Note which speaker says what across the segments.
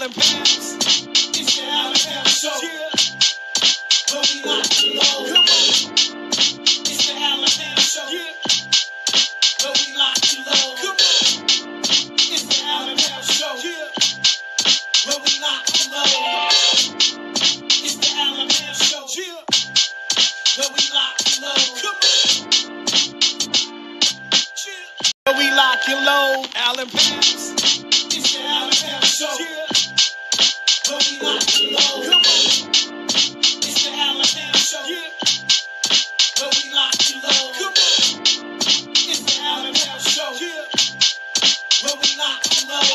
Speaker 1: Allen Pals. It's the Allen Pals Show. Yeah. But we lock you low. Come on. It's the Allen Pals Show. Yeah. But we lock you low. Come on. It's the Allen Pals Show. Yeah. But we lock you low. It's the Allen Pals Show. Yeah. But we lock you low. Come on. Yeah. But we lock you low. Allen Pals. It's the Allen Pals Show. Yeah. But we lock you low. Come on. It's the Allen Pals Show. Yeah. But we lock you low. Come on. It's the Allen Pals Show. Yeah. But we lock you low.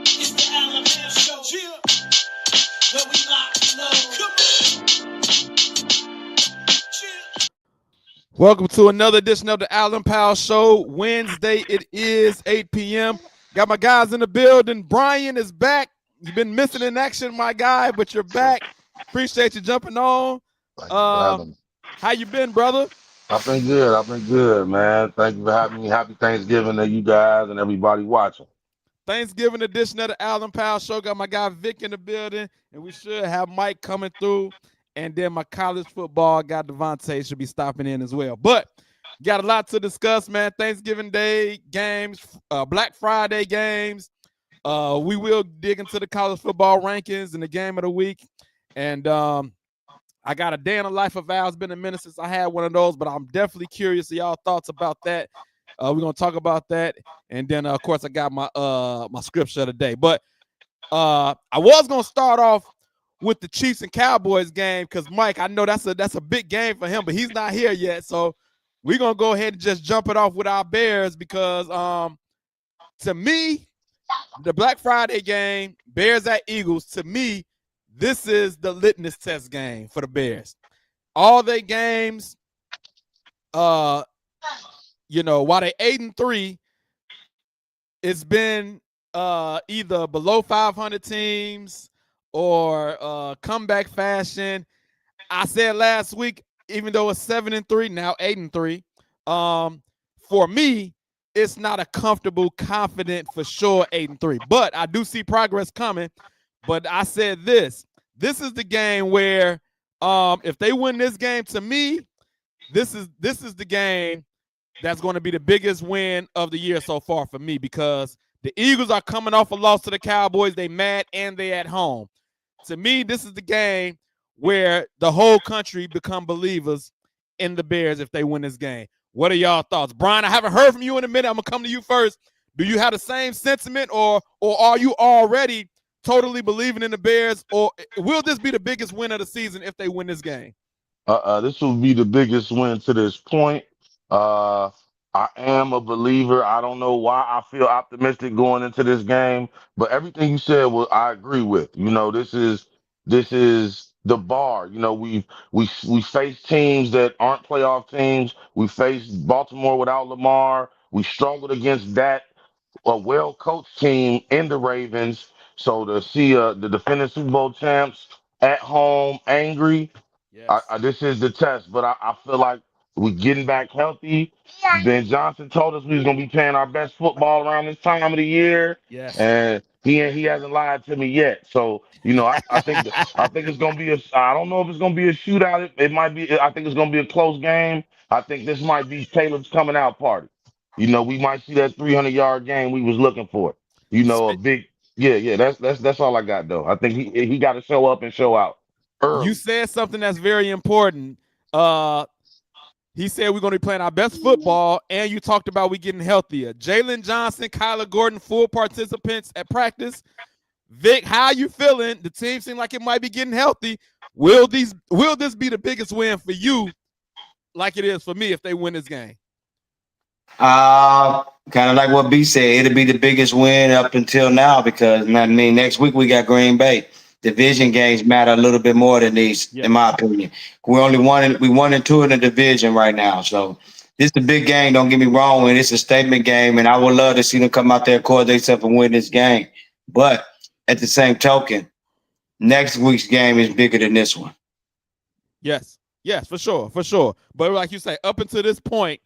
Speaker 1: It's the Allen Pals Show. Yeah. But we lock you low. Come on. Yeah. Welcome to another edition of the Allen Pals Show. Wednesday, it is 8 p.m. Got my guys in the building. Brian is back. You've been missing in action, my guy, but you're back. Appreciate you jumping on. How you been, brother?
Speaker 2: I've been good, man. Thank you for having me. Happy Thanksgiving to you guys and everybody watching.
Speaker 1: Thanksgiving edition of the Allen Powell Show. Got my guy Vic in the building, and we should have Mike coming through. And then my college football guy Devontae should be stopping in as well. But got a lot to discuss, man. Thanksgiving Day games, Black Friday games. We will dig into the college football rankings and the game of the week. And I got a day in the life of Al. It's been a minute since I had one of those, but I'm definitely curious of y'all thoughts about that. We're gonna talk about that, and then of course I got my my scripture of the day. But I was gonna start off with the Chiefs and Cowboys game because Mike, I know that's a big game for him, but he's not here yet, so we're gonna go ahead and just jump it off with our Bears because to me, the Black Friday game, Bears at Eagles, to me, this is the litmus test game for the Bears. All their games, while they 8-3, it's been either below 500 teams or comeback fashion. I said last week, even though it's 7-3, now 8-3, for me, it's not a comfortable, confident, for sure 8-3. But I do see progress coming. But I said this is the game where if they win this game, to me, this is the game that's going to be the biggest win of the year so far for me because the Eagles are coming off a loss to the Cowboys. They mad and they at home. To me, this is the game where the whole country become believers in the Bears if they win this game. What are y'all thoughts? Brian, I haven't heard from you in a minute. I'm going to come to you first. Do you have the same sentiment or are you already totally believing in the Bears, or will this be the biggest win of the season if they win this game?
Speaker 2: This will be the biggest win to this point. I am a believer. I don't know why I feel optimistic going into this game, but everything you said, I agree with. This is the bar. We face teams that aren't playoff teams. We faced Baltimore without Lamar. We struggled against that a well-coached team in the Ravens. So to see the defending Super Bowl champs at home angry,
Speaker 1: Yes.
Speaker 2: this is the test. But I feel like we're getting back healthy. Ben Johnson told us we was gonna be playing our best football around this time of the year,
Speaker 1: Yes.
Speaker 2: and he hasn't lied to me yet. So I think it's gonna be I don't know if it's gonna be a shootout. It might be. I think it's gonna be a close game. I think this might be Caleb's coming out party. We might see that 300-yard game we was looking for. A big, yeah. That's all I got though. I think he got to show up and show out early.
Speaker 1: You said something that's very important. He said we're going to be playing our best football, and you talked about we getting healthier. Jalen Johnson, Kyler Gordon, full participants at practice. Vic, how you feeling? The team seems like it might be getting healthy. Will this be the biggest win for you, like it is for me if they win this game?
Speaker 3: Kind of like what B said, it'll be the biggest win up until now because next week we got Green Bay. Division games matter a little bit more than these, in my opinion. We 1-2 in the division right now, so this is a big game. Don't get me wrong, and it's a statement game, and I would love to see them come out there, core themselves, and win this game. But at the same token, next week's game is bigger than this one.
Speaker 1: Yes, for sure. But like you say, up until this point,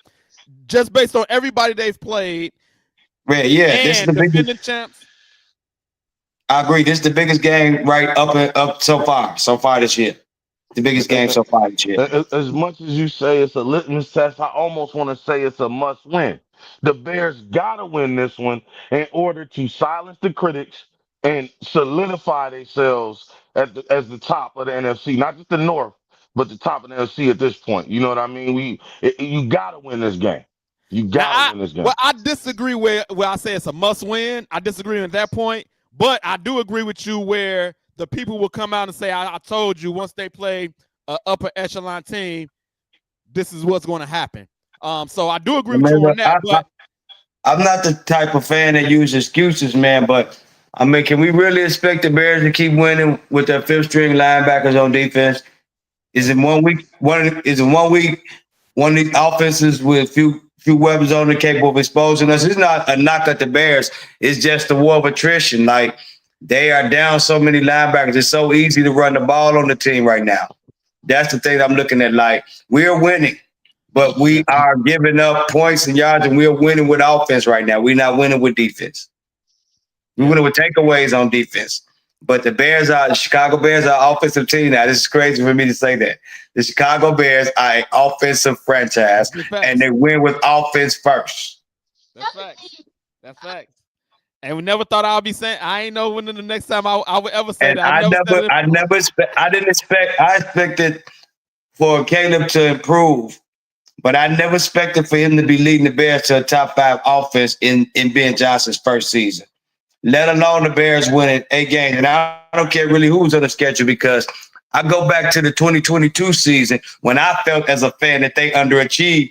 Speaker 1: just based on everybody they've played,
Speaker 3: this is the
Speaker 1: defending champs.
Speaker 3: I agree. This is the biggest game right up so far this year. The biggest game so far this year.
Speaker 2: As much as you say it's a litmus test, I almost want to say it's a must win. The Bears got to win this one in order to silence the critics and solidify themselves as the top of the NFC, not just the North, but the top of the NFC at this point. You know what I mean? You got to win this game. You
Speaker 1: Now,
Speaker 2: got to win this game.
Speaker 1: I disagree where I say it's a must win. I disagree at that point, but I do agree with you where the people will come out and say, I told you once they play an upper echelon team, this is what's going to happen. So I do agree with you on that. But
Speaker 3: I'm not the type of fan that uses excuses, man. But I mean, can we really expect the Bears to keep winning with their fifth string linebackers on defense? Is it 1 week? Is it 1 week? One of these offenses with few weapons on it capable of exposing us. It's not a knock at the Bears. It's just the war of attrition. Like they are down so many linebackers. It's so easy to run the ball on the team right now. That's the thing I'm looking at. Like we're winning, but we are giving up points and yards, and we're winning with offense right now. We're not winning with defense. We're winning with takeaways on defense. But the Chicago Bears are an offensive team now. This is crazy for me to say that. The Chicago Bears are an offensive franchise, and they win with offense first.
Speaker 1: That's facts. That's facts. And we never thought I'd be saying. I ain't know when the next time I would ever say
Speaker 3: and
Speaker 1: that.
Speaker 3: I expected for Caleb to improve, but I never expected for him to be leading the Bears to a top 5 offense in Ben Johnson's first season. Let alone the Bears winning 8 games. And I don't care really who's on the schedule because I go back to the 2022 season when I felt as a fan that they underachieved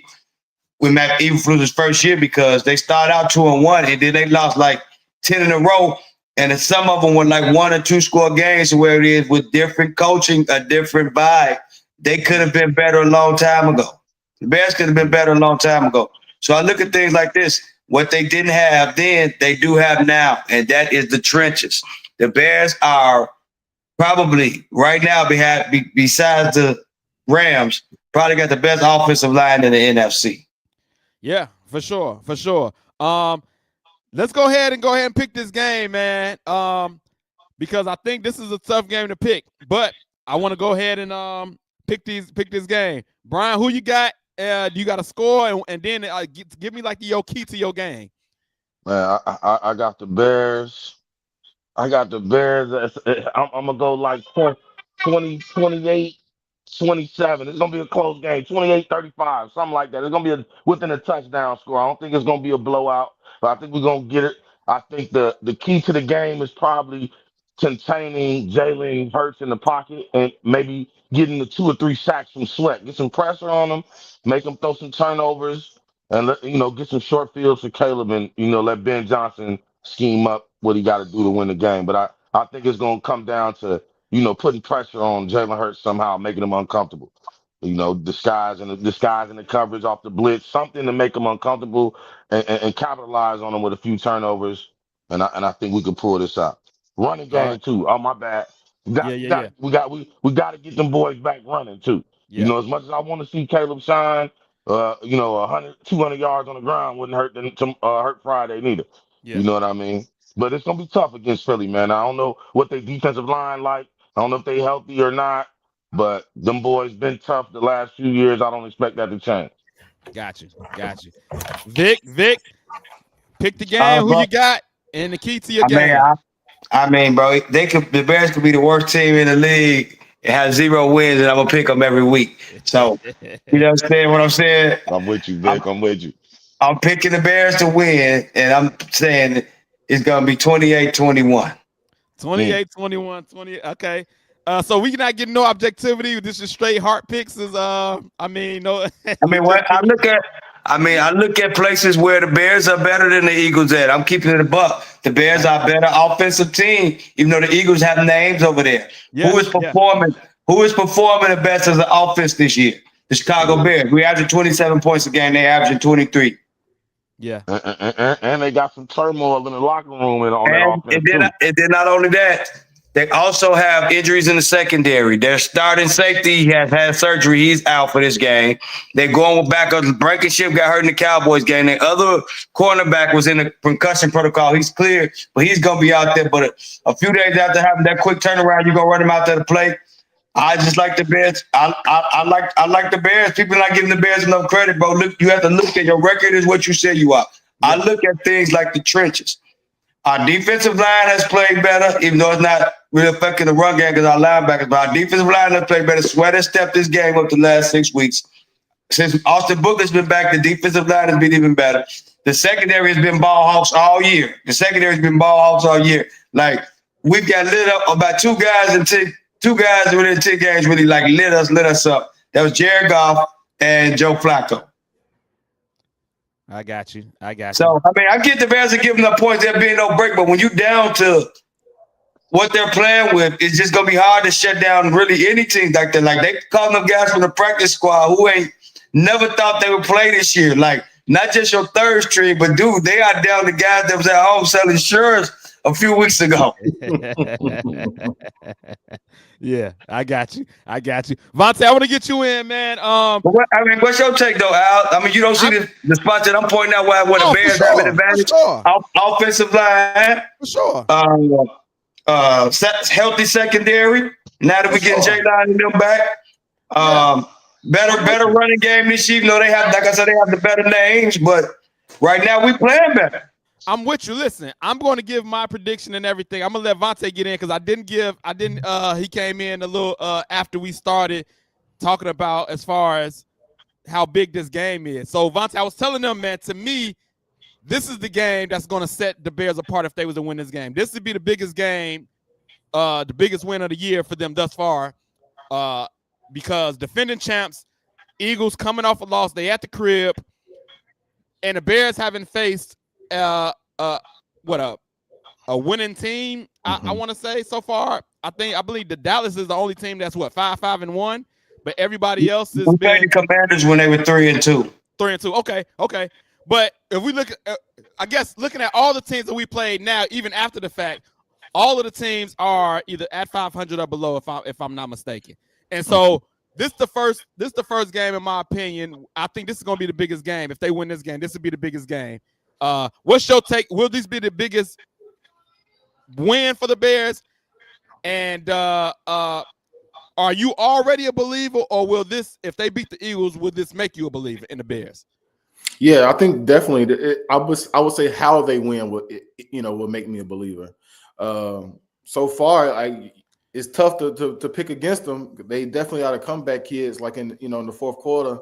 Speaker 3: with Matt Eberflus's first year because they started out 2-1 and then they lost like 10 in a row. And some of them were like 1 or 2 score games where it is with different coaching, a different vibe. They could have been better a long time ago. The Bears could have been better a long time ago. So I look at things like this. What they didn't have then, they do have now, and that is the trenches. The Bears are probably right now, besides the Rams, probably got the best offensive line in the NFC.
Speaker 1: Yeah, for sure, for sure. Let's go ahead and pick this game, man. Because I think this is a tough game to pick, but I want to go ahead and pick this game. Brian, who you got? You got a score, and then give me like your key to your game.
Speaker 2: Man, I got the Bears. I got the Bears. I'm gonna go like 20, 28, 27. It's gonna be a close game, 28-35, something like that. It's gonna be within a touchdown score. I don't think it's gonna be a blowout, but I think we're gonna get it. I think the key to the game is probably containing Jalen Hurts in the pocket and maybe getting the 2 or 3 sacks from Sweat. Get some pressure on him, make him throw some turnovers, and get some short fields for Caleb, and let Ben Johnson scheme up what he got to do to win the game. But I think it's gonna come down to putting pressure on Jalen Hurts somehow, making him uncomfortable. Disguising the coverage off the blitz, something to make him uncomfortable and capitalize on him with a few turnovers. And I think we can pull this out. Running game too. Oh, my bad. We got to get them boys back running too. As much as I want to see Caleb shine, 100, 200 yards on the ground wouldn't hurt Friday neither. You know what I mean? But it's gonna be tough against Philly, man. I don't know what their defensive line like. I don't know if they healthy or not. But them boys been tough the last few years. I don't expect that to change.
Speaker 1: Got you. Vic, pick the game. Who you got? And the key to your game.
Speaker 3: I mean, bro, the Bears could be the worst team in the league and have 0 wins, and I'm gonna pick them every week. So, you know what I'm saying?
Speaker 2: I'm with you, Vic. I'm with you.
Speaker 3: I'm picking the Bears to win, and I'm saying it's gonna be 28-21.
Speaker 1: 28-21, 20. Okay. So we not getting no objectivity. This is straight heart picks. No.
Speaker 3: I look at places where the Bears are better than the Eagles at. I'm keeping it a buck. The Bears are a better offensive team, even though the Eagles have names over there.
Speaker 1: Yeah,
Speaker 3: who is performing the best as an offense this year? The Chicago Bears. We average 27 points a game. They averaging 23.
Speaker 1: Yeah.
Speaker 2: And they got some turmoil in the locker room on that offense.
Speaker 3: And then not only that, They also have injuries in the secondary. Their starting safety has had surgery. He's out for this game. They're going back. Blankenship got hurt in the Cowboys game. The other cornerback was in the concussion protocol. He's clear, but he's going to be out there. But a few days after having that quick turnaround, you're going to run him out there to play. I just like the Bears. I like the Bears. People not giving the Bears enough credit, bro. Look, you have to look at your record is what you say you are. Yeah. I look at things like the trenches. Our defensive line has played better, even though it's not really affecting the run game because our linebackers. But our defensive line has played better. Sweat has stepped this game up the last 6 weeks. Since Austin Booker's been back, the defensive line has been even better. The secondary has been ball hawks all year. Like, we've got lit up about two guys within 10 games really like lit us up. That was Jared Goff and Joe Flacco.
Speaker 1: I got you.
Speaker 3: So, I mean, I get the Bears are giving up points. There being no break, but when you down to what they're playing with, it's just going to be hard to shut down really any team like that. Like, they calling them guys from the practice squad who ain't never thought they would play this year. Like, not just your third string, but, dude, they are down to guys that was at home selling insurance a few weeks ago.
Speaker 1: Yeah, I got you. Vontae, I want to get you in, man.
Speaker 3: What's your take, though, Al? I mean, you don't see the spots that I'm pointing out where the Bears have an advantage.
Speaker 1: Sure.
Speaker 3: Offensive line.
Speaker 1: For sure.
Speaker 3: Healthy secondary. Now that we get J-Line and them back. Better running game this year. You know, they have, like I said, they have the better names, but right now we playing better.
Speaker 1: I'm with you. Listen, I'm going to give my prediction and everything. I'm gonna let Vontae get in because he came in a little after we started talking about as far as how big this game is. So Vontae, I was telling them, man, to me, this is the game that's going to set the Bears apart if they was to win this game. This would be the biggest game, the biggest win of the year for them thus far, because defending champs, Eagles coming off a loss, they at the crib, and the Bears haven't faced a winning team. I want to say so far. I believe the Dallas is the only team that's 5-5-1, but everybody else is.
Speaker 3: We played the Commanders when they were 3-2.
Speaker 1: 3-2. Okay. But if we look at, I guess looking at all the teams that we played now, even after the fact, all of the teams are either at 500 or below, if I'm not mistaken. And so this the first game, in my opinion. I think this is going to be the biggest game. If they win this game, this will be the biggest game. What's your take? Will this be the biggest win for the Bears? And are you already a believer, or will this, if they beat the Eagles, will this make you a believer in the Bears?
Speaker 4: Yeah, I think definitely. I would say how they win will make me a believer. So far, it's tough to pick against them. They definitely are the comeback kids, like in the fourth quarter.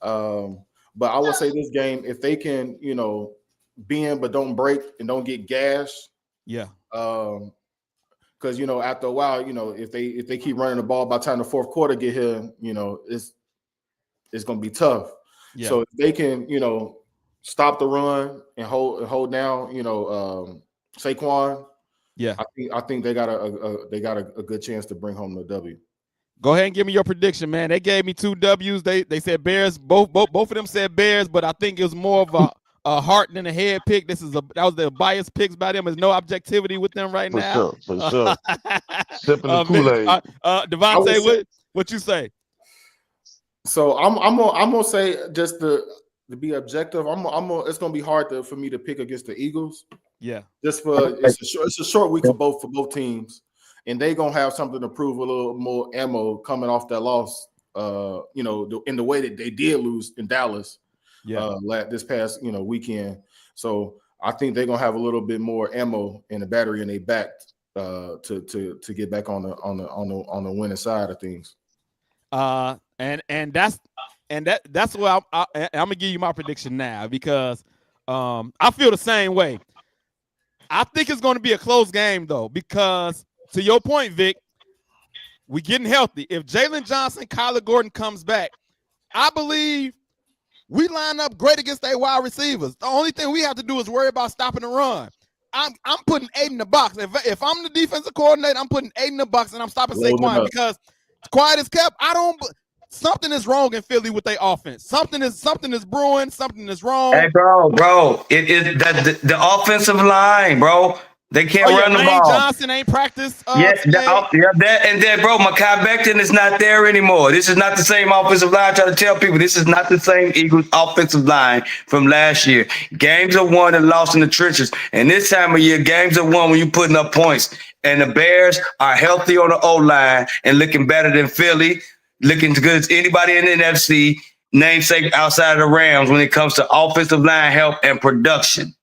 Speaker 4: But I would say this game, if they can bend but don't break and don't get gashed.
Speaker 1: Yeah.
Speaker 4: Because after a while, if they keep running the ball, by the time the fourth quarter get here, it's gonna be tough. Yeah. So if they can, stop the run and hold down, Saquon.
Speaker 1: Yeah.
Speaker 4: I think they got a good chance to bring home the W.
Speaker 1: Go ahead and give me your prediction, man. They gave me 2 W's. They said Bears. Both of them said Bears, but I think it was more of a heart than a head pick. That was the biased picks by them. There's no objectivity with them right now.
Speaker 2: For sure. Sipping the Kool-Aid.
Speaker 1: Devontae, what you say?
Speaker 4: So I'm gonna say, just to be objective, it's gonna be hard for me to pick against the Eagles.
Speaker 1: Yeah.
Speaker 4: Just it's a short week for both teams, and they gonna have something to prove, a little more ammo coming off that loss. In the way that they did lose in Dallas. Yeah. This past weekend. So I think they're gonna have a little bit more ammo in the battery in their back to get back on the winning side of things.
Speaker 1: That's why I'm gonna give you my prediction now, because I feel the same way. I think it's gonna be a close game though, because to your point, Vic, we getting healthy. If Jalen Johnson, Kyler Gordon comes back, I believe we line up great against their wide receivers. The only thing we have to do is worry about stopping the run. I'm putting 8 in the box. If I'm the defensive coordinator, I'm putting 8 in the box, and I'm stopping Saquon, because quiet as kept. Something is wrong in Philly with their offense. Something is brewing. Something is wrong.
Speaker 3: Hey, bro, it is the offensive line, bro. They can't run the
Speaker 1: Lane
Speaker 3: ball.
Speaker 1: Johnson ain't practiced.
Speaker 3: That, bro. Mekhi Becton is not there anymore. This is not the same offensive line. I try to tell people this is not the same Eagles offensive line from last year. Games are won and lost in the trenches. And this time of year, games are won when you're putting up points. And the Bears are healthy on the O-line and looking better than Philly, looking as good as anybody in the NFC, namesake outside of the Rams when it comes to offensive line help and production.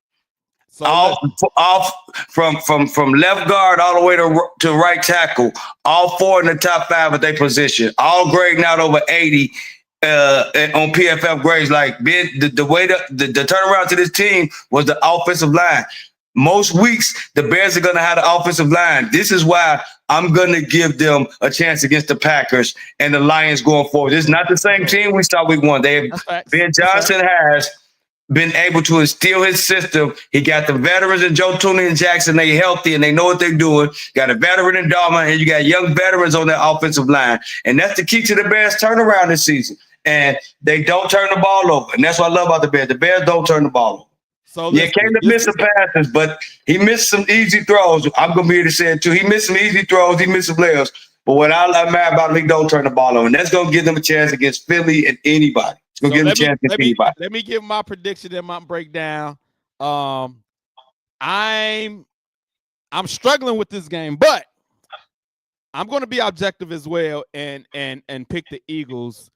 Speaker 3: So off from left guard all the way to right tackle, all 4 in the top 5 at their position, all grading out over 80 on PFF grades. Like the way the turnaround to this team was the offensive line. Most weeks the Bears are going to have the offensive line. This is why I'm going to give them a chance against the Packers and the Lions going forward. This is not the same team we saw week 1. Ben Johnson has been able to instill his system. He got the veterans in Joe Tooney and Jackson. They healthy and they know what they're doing. Got a veteran in Darman, and you got young veterans on that offensive line. And that's the key to the Bears turnaround this season. And they don't turn the ball over. And that's what I love about the Bears. The Bears don't turn the ball over. So Caleb missed some passes, but he missed some easy throws. I'm going to be here to say it too. He missed some easy throws. He missed some layups. But what I love mad about him, he don't turn the ball over. And that's going to give them a chance against Philly and anybody. It's going to give them a chance against anybody.
Speaker 1: Let me give my prediction and my breakdown. I'm struggling with this game, but I'm going to be objective as well and pick the Eagles.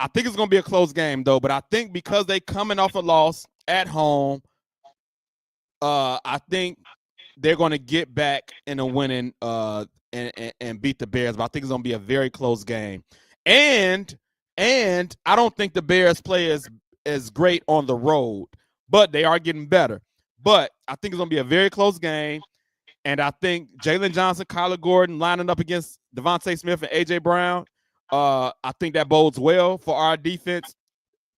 Speaker 1: I think it's going to be a close game, though. But I think because they coming off a loss at home, I think they're going to get back in a winning and beat the Bears. But I think it's going to be a very close game. And I don't think the Bears play as great on the road, but they are getting better. But I think it's going to be a very close game. And I think Jalen Johnson, Kyler Gordon lining up against Devontae Smith and A.J. Brown, I think that bodes well for our defense.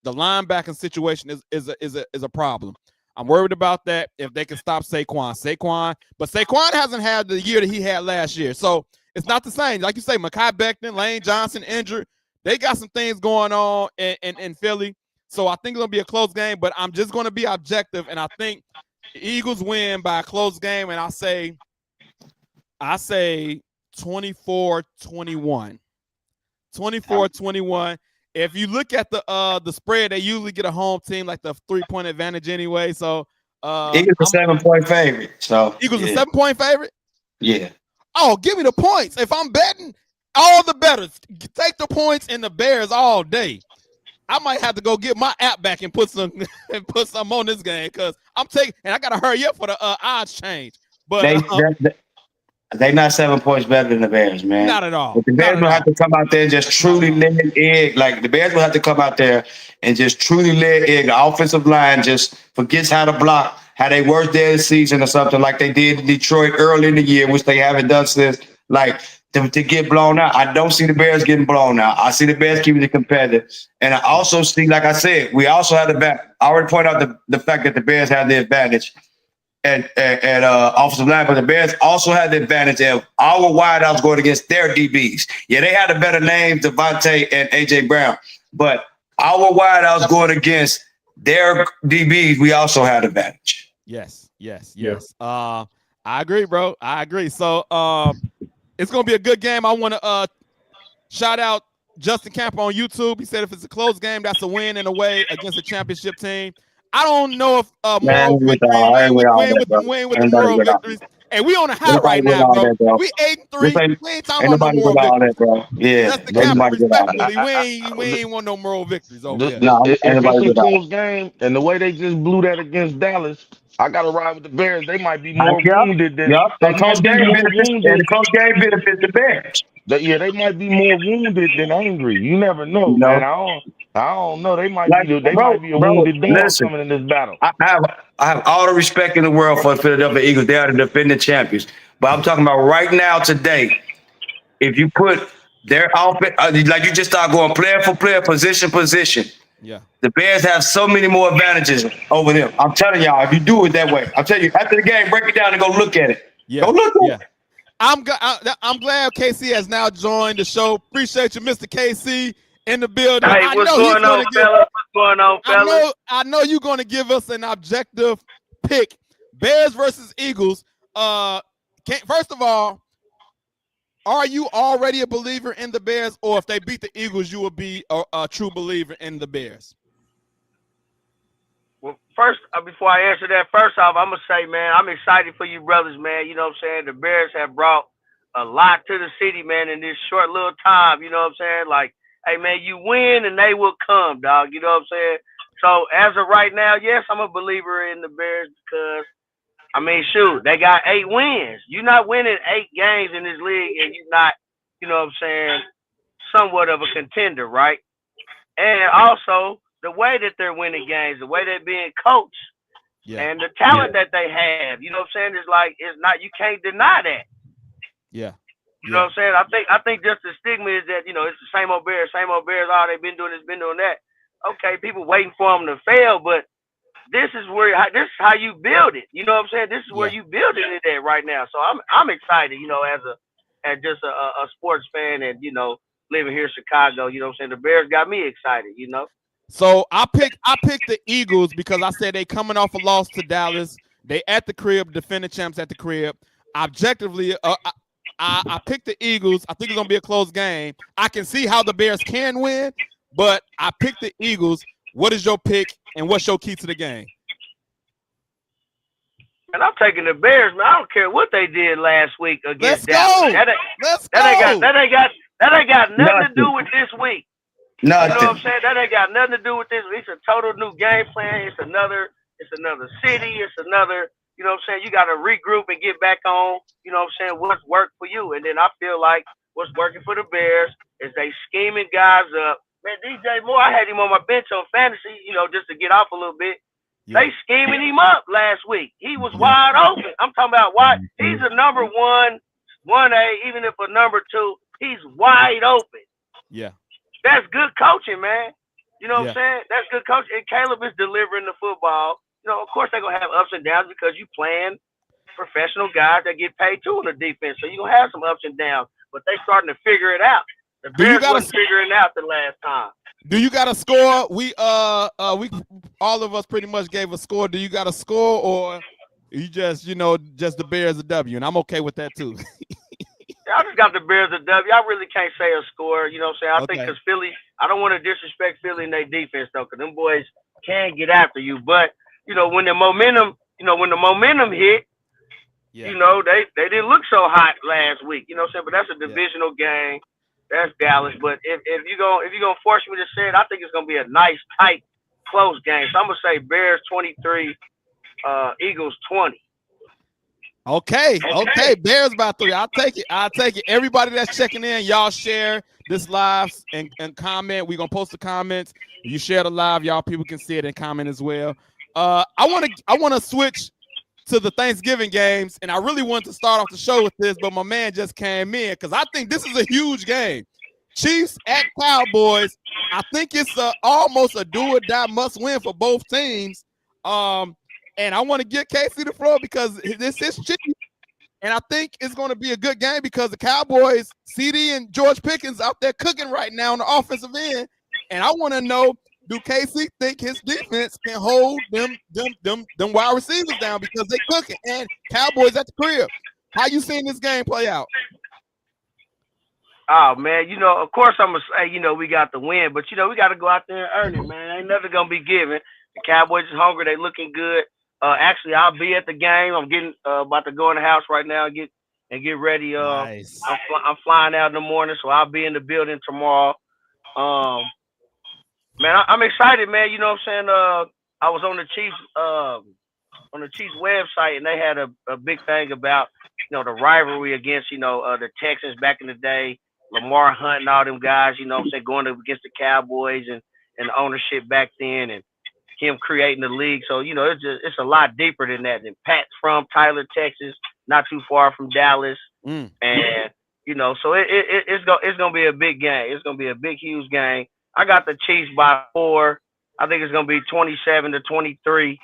Speaker 1: The linebacking situation is a problem. I'm worried about that if they can stop Saquon. But Saquon hasn't had the year that he had last year. So it's not the same. Like you say, Mekhi Becton, Lane Johnson injured. They got some things going on in Philly. So I think it's going to be a close game, but I'm just going to be objective. And I think the Eagles win by a close game. And I say 24-21. 24-21. If you look at the spread, they usually get a home team like the 3-point advantage anyway. So
Speaker 3: Eagles a 7-point favorite. So
Speaker 1: Eagles a 7-point favorite?
Speaker 3: Yeah.
Speaker 1: Oh, give me the points. If I'm betting, all the bettors take the points in the Bears all day. I might have to go get my app back and put some on this game because I'm taking, and I gotta hurry up for the odds change. But
Speaker 3: they're not 7 points better than the Bears, man.
Speaker 1: Not at all.
Speaker 3: But the Bears will have to come out there and just truly lay an egg. Like the Bears will have to come out there and just truly lay an egg. The offensive line just forgets how to block, how they worst day of the season or something like they did in Detroit early in the year, which they haven't done since. Like to get blown out. I don't see the Bears getting blown out. I see the Bears keeping it competitive. And I also see, like I said, we also have I already pointed out the fact that the Bears have the advantage at offensive line, but the Bears also had the advantage of our wideouts going against their DBs. Yeah, they had a better name, Devontae and A.J. Brown, but our wideouts going against their DBs, we also had advantage.
Speaker 1: Yes. I agree, bro. I agree. So it's going to be a good game. I want to shout out Justin Camper on YouTube. He said if it's a close game, that's a win in a way against a championship team. I don't know if moral victory win with the moral victories. Hey, we on a high right now, bro. We 8-3. We ain't talking about no moral victories.
Speaker 3: Bro. Yeah,
Speaker 1: that's the camera, respectfully. We ain't want no moral victories over here.
Speaker 2: If it's a close game, and the way they just blew that against Dallas, I got to ride with the Bears. They might be more wounded than.
Speaker 3: The close game benefits the Bears.
Speaker 2: They might be more wounded than angry. You never know, man. I don't know. They might be a wounded dog coming in this battle.
Speaker 3: I have all the respect in the world for the Philadelphia Eagles. They are the defending champions. But I'm talking about right now, today. If you put their offense, like you just start going player for player, position.
Speaker 1: Yeah.
Speaker 3: The Bears have so many more advantages over them. I'm telling y'all, if you do it that way, I'm telling you, after the game, break it down and go look at it.
Speaker 1: Yeah.
Speaker 3: Go look at it.
Speaker 1: I'm glad KC has now joined the show. Appreciate you, Mr. KC, in the building.
Speaker 5: Hey, what's going on, fellas?
Speaker 1: I know you're going to give us an objective pick. Bears versus Eagles. first of all, are you already a believer in the Bears, or if they beat the Eagles, you will be a true believer in the Bears?
Speaker 5: Well, first, before I answer that, first off, I'm going to say, man, I'm excited for you brothers, man. You know what I'm saying? The Bears have brought a lot to the city, man, in this short little time. You know what I'm saying? Like, hey, man, you win and they will come, dog. You know what I'm saying? So, as of right now, yes, I'm a believer in the Bears because, I mean, shoot, they got 8 wins. You're not winning 8 games in this league and you're not, you know what I'm saying, somewhat of a contender, right? And also, the way that they're winning games, the way they're being coached, and the talent that they have, you know what I'm saying? It's not, you can't deny that.
Speaker 1: Yeah.
Speaker 5: You know what I'm saying? I think just the stigma is that, you know, it's the same old Bears. Oh, they've been doing this, been doing that. Okay, people waiting for them to fail, but this is how you build it. You know what I'm saying? This is where you building it at right now. So I'm excited, you know, as just a sports fan and, you know, living here in Chicago, you know what I'm saying? The Bears got me excited, you know.
Speaker 1: So I picked the Eagles because I said they coming off a loss to Dallas. They at the crib, defending champs at the crib. Objectively, I picked the Eagles. I think it's gonna be a close game. I can see how the Bears can win, but I picked the Eagles. What is your pick and what's your key to the game?
Speaker 5: And I'm taking the Bears, man. I don't care what they did last week against
Speaker 1: Dallas.
Speaker 5: Let's go. That ain't got nothing to do with this week.
Speaker 3: No,
Speaker 5: you know what I'm saying? That ain't got nothing to do with this. It's a total new game plan. It's another city. It's another, you know what I'm saying? You got to regroup and get back on, you know what I'm saying, what's worked for you. And then I feel like what's working for the Bears is they scheming guys up. Man, DJ Moore, I had him on my bench on fantasy, you know, just to get off a little bit. Yeah. They scheming him up last week. He was wide open. I'm talking about wide. He's a number 1A, even if a number 2, he's wide open.
Speaker 1: Yeah.
Speaker 5: That's good coaching, man. You know what I'm saying? That's good coaching. And Caleb is delivering the football. You know, of course they're going to have ups and downs because you playing professional guys that get paid too on the defense. So you're going to have some ups and downs. But they starting to figure it out. The Bears wasn't figuring it out the last time.
Speaker 1: Do you got a score? We all of us pretty much gave a score. Do you got a score, or you just the Bears a W? And I'm okay with that too.
Speaker 5: I just got the Bears a W. I really can't say a score. You know what I'm saying? I think because Philly, I don't want to disrespect Philly in their defense though, because them boys can get after you. But you know when the momentum hit, you know they didn't look so hot last week. You know what I'm saying? But that's a divisional game. That's Dallas. But if you're gonna force me to say it, I think it's gonna be a nice, tight, close game. So I'm gonna say Bears 23, Eagles 20.
Speaker 1: Okay. Bears by 3. I'll take it. Everybody that's checking in, y'all share this live and comment. We're gonna post the comments. You share the live, y'all. People can see it and comment as well. I wanna switch to the Thanksgiving games, and I really wanted to start off the show with this, but my man just came in because I think this is a huge game. Chiefs at Cowboys. I think it's almost a do or die must win for both teams. And I want to get Casey the floor because this is Chiefs, and I think it's going to be a good game because the Cowboys, CD and George Pickens out there cooking right now on the offensive end, and I want to know, do Casey think his defense can hold them wide receivers down because they cooking, and Cowboys at the crib? How you seeing this game play out?
Speaker 5: Oh man, you know, of course I'm gonna say, you know, we got the win, but you know, we got to go out there and earn it, man. Ain't nothing gonna be given. The Cowboys is hungry. They looking good. Actually, I'll be at the game. I'm getting about to go in the house right now and get ready.
Speaker 1: Nice.
Speaker 5: I'm flying out in the morning, so I'll be in the building tomorrow. Man, I'm excited, man. You know what I'm saying? I was on the Chiefs website, and they had a big thing about, you know, the rivalry against, you know, the Texans back in the day, Lamar Hunt and all them guys, you know what I'm saying, going up against the Cowboys and the ownership back then, and him creating the league. So, you know, it's a lot deeper than that. And Pat's from Tyler, Texas, not too far from Dallas. And, you know, so it's gonna be a big game. It's gonna be a big, huge game. I got the Chiefs by 4. I think it's gonna be 27-23.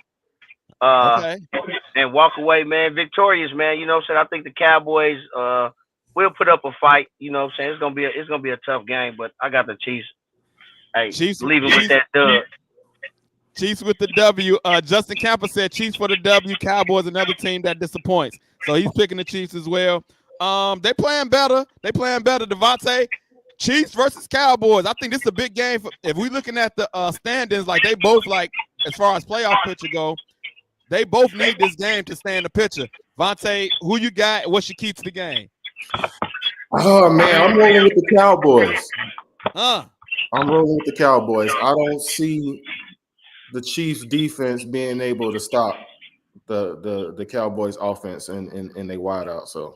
Speaker 5: And walk away, man, victorious, man. You know what I'm saying? I think the Cowboys will put up a fight. You know what I'm saying? It's gonna be a tough game, but I got the Chiefs. Hey, leaving with that dub.
Speaker 1: Chiefs with the W. Justin Camper said Chiefs for the W. Cowboys, another team that disappoints. So he's picking the Chiefs as well. They playing better. Devontae, Chiefs versus Cowboys. I think this is a big game. If we looking at the standings, like they both like as far as playoff picture go, they both need this game to stay in the picture. Vontae, who you got? What's your key to the game?
Speaker 4: Oh man, I'm rolling with the Cowboys.
Speaker 1: I'm
Speaker 4: rolling with the Cowboys. I don't see the Chiefs defense being able to stop the Cowboys offense and they wide out. So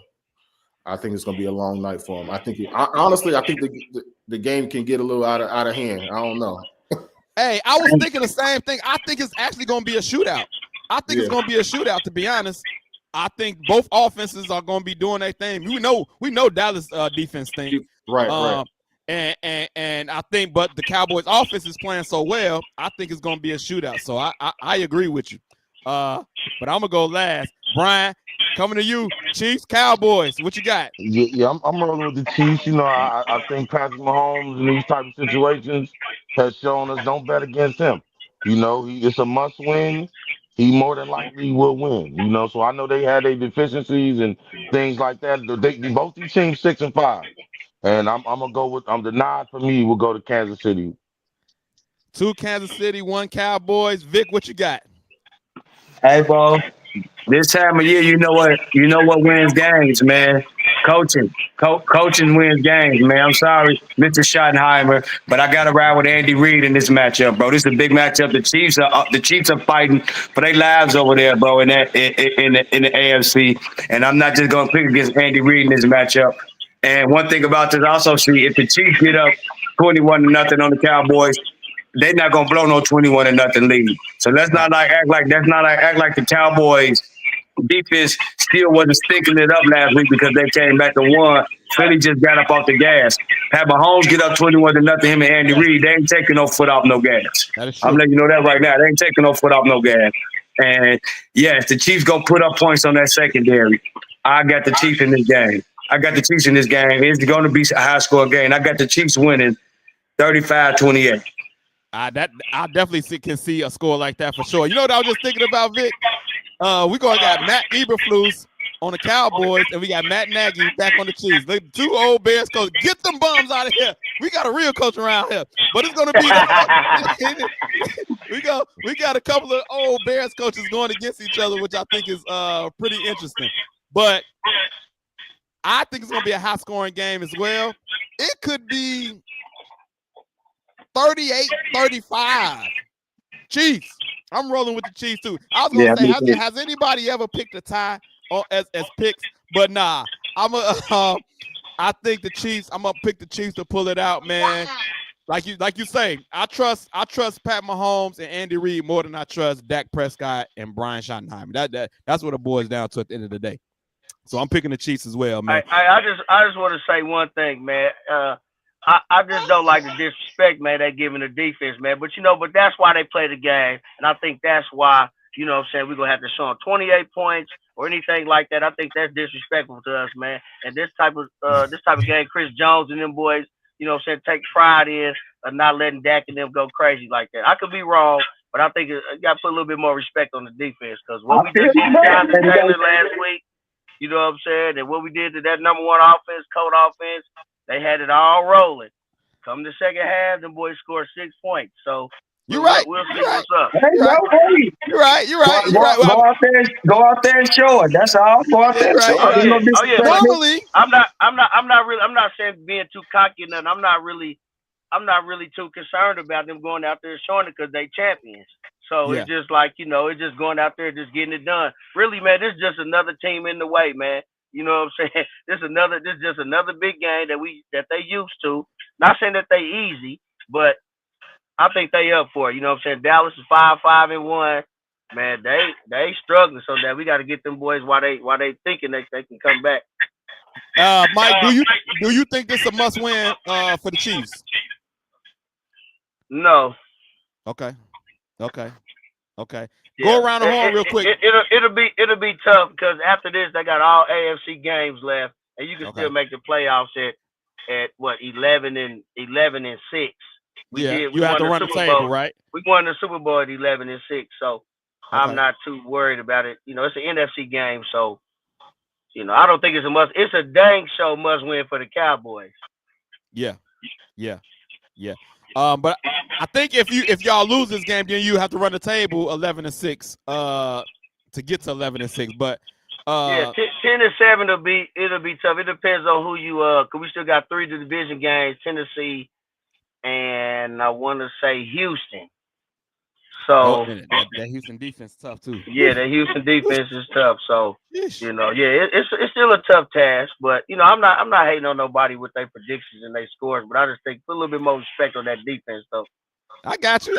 Speaker 4: I think it's going to be a long night for them. I think the game can get a little out of hand. I don't know.
Speaker 1: Hey, I was thinking the same thing. I think it's actually going to be a shootout. It's going to be a shootout, to be honest. I think both offenses are going to be doing their thing. We know Dallas defense thing.
Speaker 4: Right.
Speaker 1: And I think, but the Cowboys offense is playing so well, I think it's going to be a shootout. So I agree with you. But I'm going to go last. Brian, coming to you. Chiefs, Cowboys. What you got?
Speaker 2: Yeah, I'm rolling with the Chiefs. I think Patrick Mahomes in these type of situations has shown us don't bet against him. It's a must win. He more than likely will win. So I know they had their deficiencies and things like that. Both these teams 6-5, and I'm gonna go with the nod for me. Will go to Kansas City.
Speaker 1: 2 Kansas City, 1 Cowboys. Vic, what you got?
Speaker 3: Hey, bro. This time of year, you know what wins games, man. Coaching wins games, man. I'm sorry, Mr. Schottenheimer, but I got to ride with Andy Reid in this matchup, bro. This is a big matchup. The Chiefs are fighting for their lives over there, bro, in the AFC. And I'm not just gonna pick against Andy Reid in this matchup. And one thing about this, I also see if the Chiefs get up 21-0 on the Cowboys, they're not gonna blow no 21-0 lead. So let's not act like the Cowboys defense still wasn't stinking it up last week because they came back to one. Philly just got up off the gas. Have Mahomes get up 21-0, him and Andy Reid, they ain't taking no foot off no gas. I'm letting you know that right now. They ain't taking no foot off no gas. And yes, the Chiefs gonna put up points on that secondary. I got the Chiefs in this game. It's gonna be a high score game. I got the Chiefs winning 35-28.
Speaker 1: I definitely can see a score like that for sure. You know what I was just thinking about, Vic? We got Matt Eberflus on the Cowboys, and we got Matt Nagy back on the Chiefs. The 2 old Bears coach, get them bums out of here. We got a real coach around here, but it's gonna be we got a couple of old Bears coaches going against each other, which I think is pretty interesting. But I think it's gonna be a high scoring game as well. It could be 38-35. Chiefs. I'm rolling with the Chiefs too. I was gonna say, has anybody ever picked a tie as picks? But nah, I think the Chiefs. I'm gonna pick the Chiefs to pull it out, man. Like you say, I trust Pat Mahomes and Andy Reid more than I trust Dak Prescott and Brian Schottenheimer. That's what it boils down to at the end of the day. So I'm picking the Chiefs as well, man.
Speaker 5: I just want to say one thing, man. I just don't like the disrespect, man, they giving the defense, man. But that's why they play the game. And I think that's why, what I'm saying, we're gonna have to show them 28 points or anything like that. I think that's disrespectful to us, man. And this type of game, Chris Jones and them boys, take pride in not letting Dak and them go crazy like that. I could be wrong, but I think you gotta put a little bit more respect on the defense, because what we did to Jonathan Taylor last week, you know what I'm saying, and what we did to that number 1 offense, code offense, they had it all rolling. Come the second half, them boys scored 6 points. So
Speaker 1: you're right.
Speaker 5: We'll see what's up.
Speaker 1: You're right.
Speaker 3: Go out there and show it. That's all. Go out there and show it.
Speaker 1: Normally,
Speaker 5: I'm not saying being too cocky or nothing. I'm not really too concerned about them going out there and showing it, because they champions. So it's just like, it's just going out there, just getting it done. Really, man, this is just another team in the way, man. You know what I'm saying? This is just another big game that they used to. Not saying that they easy, but I think they up for it. You know what I'm saying? Dallas is 5-1. Man, they struggling, so that we got to get them boys while they thinking they can come back.
Speaker 1: Mike, do you think this is a must win for the Chiefs?
Speaker 5: No.
Speaker 1: Okay.
Speaker 5: Yeah.
Speaker 1: Go around the horn real quick.
Speaker 5: It'll be tough, because after this they got all AFC games left, and you can still make the playoffs at what 11-6.
Speaker 1: You have to run the table, right?
Speaker 5: We won the Super Bowl at 11-6, so I'm not too worried about it. It's an NFC game, so I don't think it's a must. It's a dang show must win for the Cowboys.
Speaker 1: Yeah. But I think if y'all lose this game, then you have to run the table 11-6 to get to 11-6. But
Speaker 5: 10-7 it'll be tough. It depends on who you cause we still got 3 division games, Tennessee and I want to say Houston. So
Speaker 1: that Houston defense is tough too.
Speaker 5: Yeah, the Houston defense is tough. So it's still a tough task. But I'm not hating on nobody with their predictions and their scores. But I just think put a little bit more respect on that defense, though.
Speaker 1: I got you.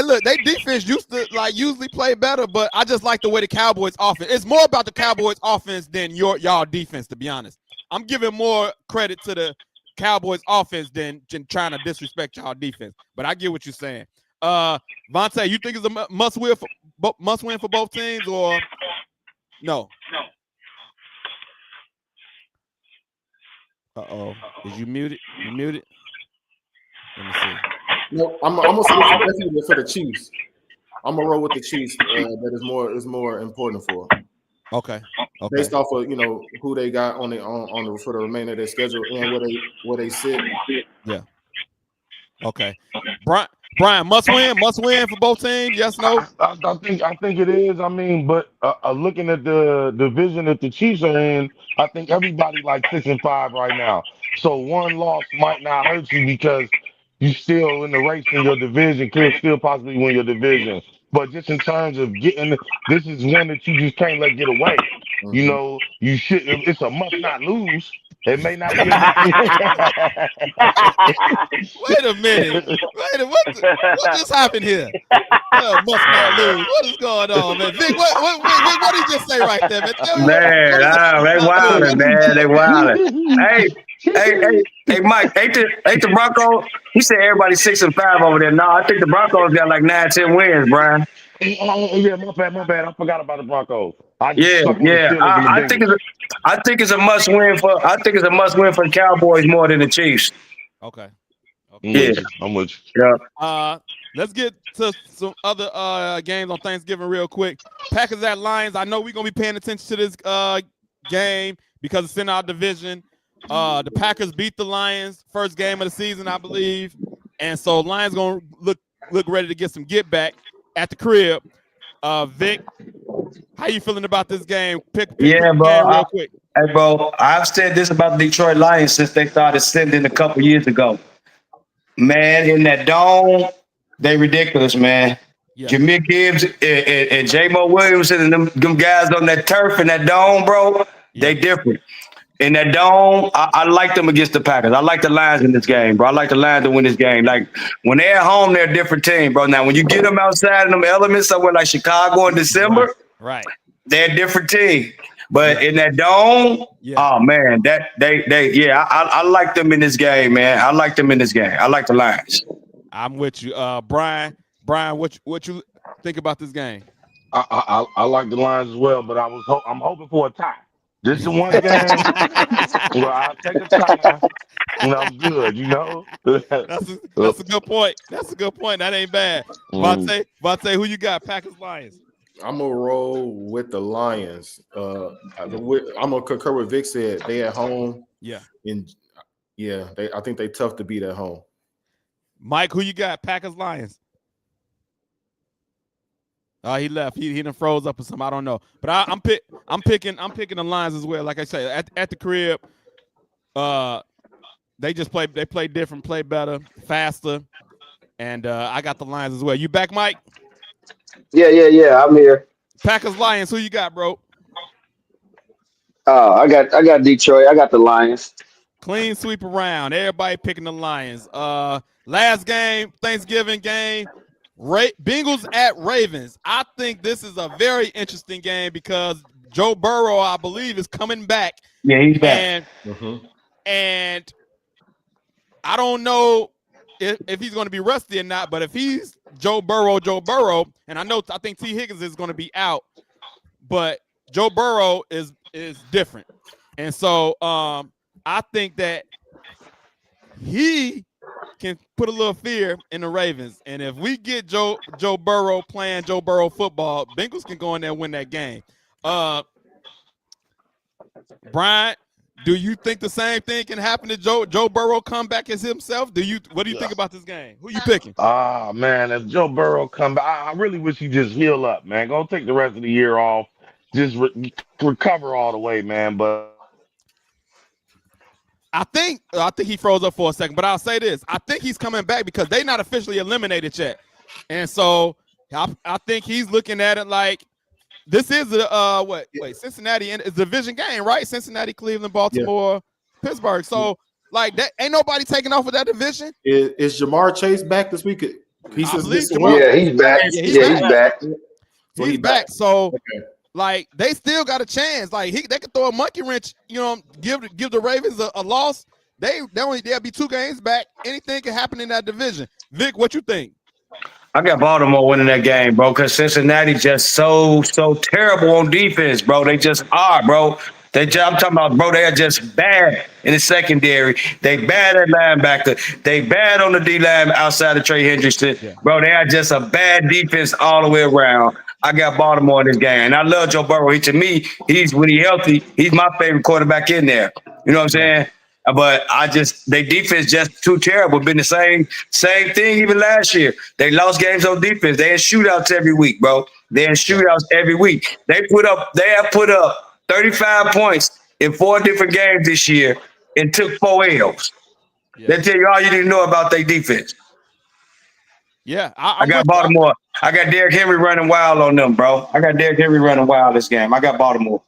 Speaker 1: Look, they defense used to usually play better, but I just like the way the Cowboys offense. It's more about the Cowboys offense than y'all defense, to be honest. I'm giving more credit to the Cowboys offense than trying to disrespect y'all defense. But I get what you're saying. Vontae, you think it's a must win for both teams or no? Is you muted? You muted? Let me see.
Speaker 4: No, I'm gonna say definitely for the Chiefs. I'm gonna roll with the Chiefs. That is more important for them.
Speaker 1: Okay.
Speaker 4: Based off of who they got on for the remainder of their schedule and where they sit.
Speaker 1: Yeah. Okay. Brian, must win for both teams. Yes, no.
Speaker 2: I think it is. I mean, but looking at the division that the Chiefs are in, I think everybody like 6-5 right now. So one loss might not hurt you because you still in the race in your division, could still possibly win your division. But just in terms of getting, this is one that you just can't let get away.
Speaker 4: Mm-hmm.
Speaker 2: You should. It's a must not lose. It may not be a must win.
Speaker 1: Wait a minute. What just happened here? Must not lose. What is going on, man? Vic, what did you just say right there, man? Tell me
Speaker 3: they wildin', man. They wildin'. Hey, Mike, ain't the Broncos? He said everybody 6-5 over there. No, I think the Broncos got like 9-10 wins, Brian.
Speaker 2: Yeah, my bad. I forgot about the Broncos. I just
Speaker 3: Yeah.
Speaker 2: stuck with the Steelers and the Bengals.
Speaker 3: I think it's a must win for the Cowboys more than the Chiefs.
Speaker 1: Okay.
Speaker 2: I'm with you.
Speaker 3: Yeah.
Speaker 1: Let's get to some other games on Thanksgiving real quick. Packers at Lions. I know we're gonna be paying attention to this game because it's in our division. The Packers beat the Lions first game of the season, I believe, and so Lions gonna look ready to get some get back at the crib. Vic, how you feeling about this game? Pick
Speaker 3: bro.
Speaker 1: game real quick.
Speaker 3: Hey, bro, I've said this about the Detroit Lions since they started sending a couple years ago. Man, in that dome, they ridiculous, man. Yeah. Jameer Gibbs and J-Mo Williamson and them guys on that turf in that dome, bro, they different. In that dome, I like them against the Packers. I like the Lions in this game, bro. I like the Lions to win this game. Like, when they're at home, they're a different team, bro. Now, when you get them outside in them elements somewhere like Chicago in December,
Speaker 1: right.
Speaker 3: They're a different team. But in that dome, oh, man, I like them in this game, man. I like them in this game. I like the Lions.
Speaker 1: I'm with you. Brian, what you think about this game?
Speaker 2: I like the Lions as well, but I'm hoping for a tie. This is one game where I'll take a tie and I'm good,
Speaker 1: That's a good point. That's a good point. That ain't bad. Vontae, who you got? Packers, Lions.
Speaker 4: I'm gonna roll with the Lions. I'm gonna concur with Vic said. They at home.
Speaker 1: Yeah.
Speaker 4: I think they tough to beat at home.
Speaker 1: Mike, who you got? Packers, Lions. He left. He done froze up or something. I don't know. But I'm picking the Lions as well. Like I say, at the crib, they play different, play better, faster, and I got the Lions as well. You back, Mike?
Speaker 6: Yeah. I'm here.
Speaker 1: Packers, Lions. Who you got, bro?
Speaker 6: I got Detroit. I got the Lions.
Speaker 1: Clean sweep around. Everybody picking the Lions. Last game, Thanksgiving game. Bengals at Ravens. I think this is a very interesting game because Joe Burrow, I believe, is coming back.
Speaker 3: Yeah, he's back.
Speaker 1: And I don't know if he's going to be rusty or not, but if he's Joe Burrow, and I think T. Higgins is going to be out, but Joe Burrow is different. And so I think that he can put a little fear in the Ravens. And if we get Joe Burrow playing Joe Burrow football, Bengals can go in there and win that game. Brian, do you think the same thing can happen to Joe Burrow come back as himself? What do you think about this game? Who you picking?
Speaker 2: Ah, man, if Joe Burrow come back, I really wish he just heal up, man. Go take the rest of the year off, just recover all the way, man. But
Speaker 1: I think he froze up for a second, but I'll say this: I think he's coming back because they're not officially eliminated yet, and so I think he's looking at it like this is Cincinnati is a division game, right? Cincinnati, Cleveland, Baltimore, Pittsburgh. So like that ain't nobody taking off of that division.
Speaker 4: Is Jamar Chase back this week? He says
Speaker 6: Yeah, he's back. He's back.
Speaker 1: He's back. So like they still got a chance. Like they could throw a monkey wrench, give the Ravens a loss. They'll be 2 games back. Anything can happen in that division. Vic, what you think?
Speaker 3: I got Baltimore winning that game, bro, because Cincinnati just so terrible on defense, bro. They just are, bro. I'm talking about, bro, they are just bad in the secondary. They bad at linebacker. They bad on the D-line outside of Trey Hendrickson. Yeah. Bro, they are just a bad defense all the way around. I got Baltimore in this game. And I love Joe Burrow. To me, when he's healthy, he's my favorite quarterback in there. You know what I'm saying? But their defense just too terrible. Been the same thing even last year. They lost games on defense. They had shootouts every week, bro. They have put up 35 points in 4 different games this year and took 4 L's. Yeah. They tell you all you need to know about their defense.
Speaker 1: Yeah,
Speaker 3: I got Baltimore. I got Derrick Henry running wild on them, bro. I got Derrick Henry running wild this game. I got Baltimore.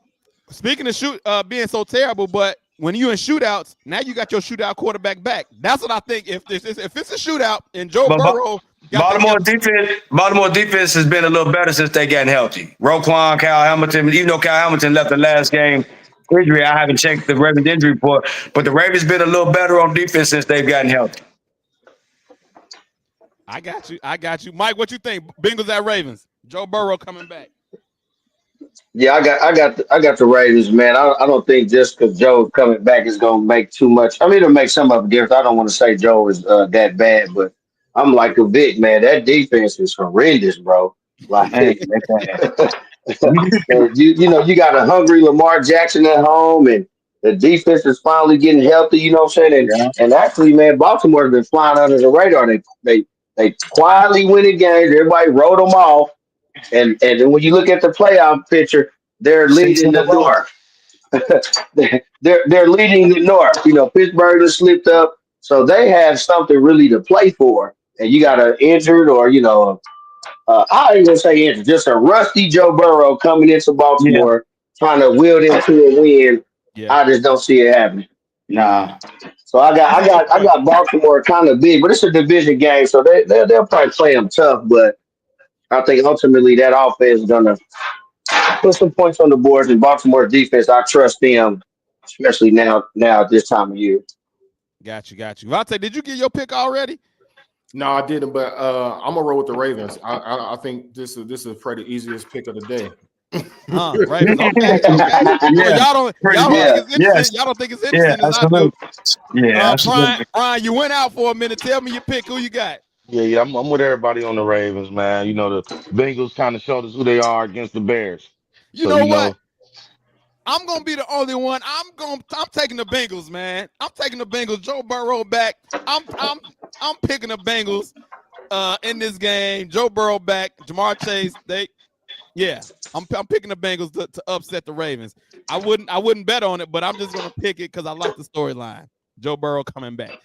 Speaker 1: Speaking of being so terrible, but when you in shootouts, now you got your shootout quarterback back. That's what I think. If it's a shootout and Joe Burrow,
Speaker 3: Baltimore defense has been a little better since they gotten healthy. Roquan, Kyle Hamilton, even though Kyle Hamilton left the last game injury, I haven't checked the Ravens injury report, but the Ravens been a little better on defense since they've gotten healthy.
Speaker 1: I got you. Mike, what you think? Bengals at Ravens. Joe Burrow coming back.
Speaker 6: Yeah, I got the Raiders, man. I don't think just because Joe's coming back is gonna make too much. I mean, it'll make some of a difference. I don't want to say Joe is that bad, but I'm like a Vic, man. That defense is horrendous, bro. Like, you got a hungry Lamar Jackson at home, and the defense is finally getting healthy. You know what I'm saying? And actually, man, Baltimore's been flying under the radar. They quietly winning games. Everybody wrote them off. And then when you look at the playoff picture, they're leading the North. they're leading the North. Pittsburgh has slipped up, so they have something really to play for. And you got an injured, or I ain't gonna say injured, just a rusty Joe Burrow coming into Baltimore, trying to will them to a win. Yeah. I just don't see it happening.
Speaker 3: Nah.
Speaker 6: So I got Baltimore kind of big, but it's a division game, so they'll probably play them tough, but I think ultimately that offense is going to put some points on the board. And Baltimore's defense, I trust them, especially now at this time of year.
Speaker 1: Got you. Vontae, did you get your pick already?
Speaker 4: No, I didn't, but I'm gonna roll with the Ravens. I think this is probably the easiest pick of the day.
Speaker 1: Ravens. Okay. Y'all don't think it's interesting as I do. Yeah, Brian, you went out for a minute. Tell me your pick. Who you got?
Speaker 2: Yeah, I'm with everybody on the Ravens, man. The Bengals kind of showed us who they are against the Bears.
Speaker 1: You know what? I'm gonna be the only one. I'm taking the Bengals, man. I'm taking the Bengals. Joe Burrow back. I'm picking the Bengals in this game. Joe Burrow back. Jamar Chase. I'm picking the Bengals to upset the Ravens. I wouldn't bet on it, but I'm just gonna pick it because I like the storyline. Joe Burrow coming back.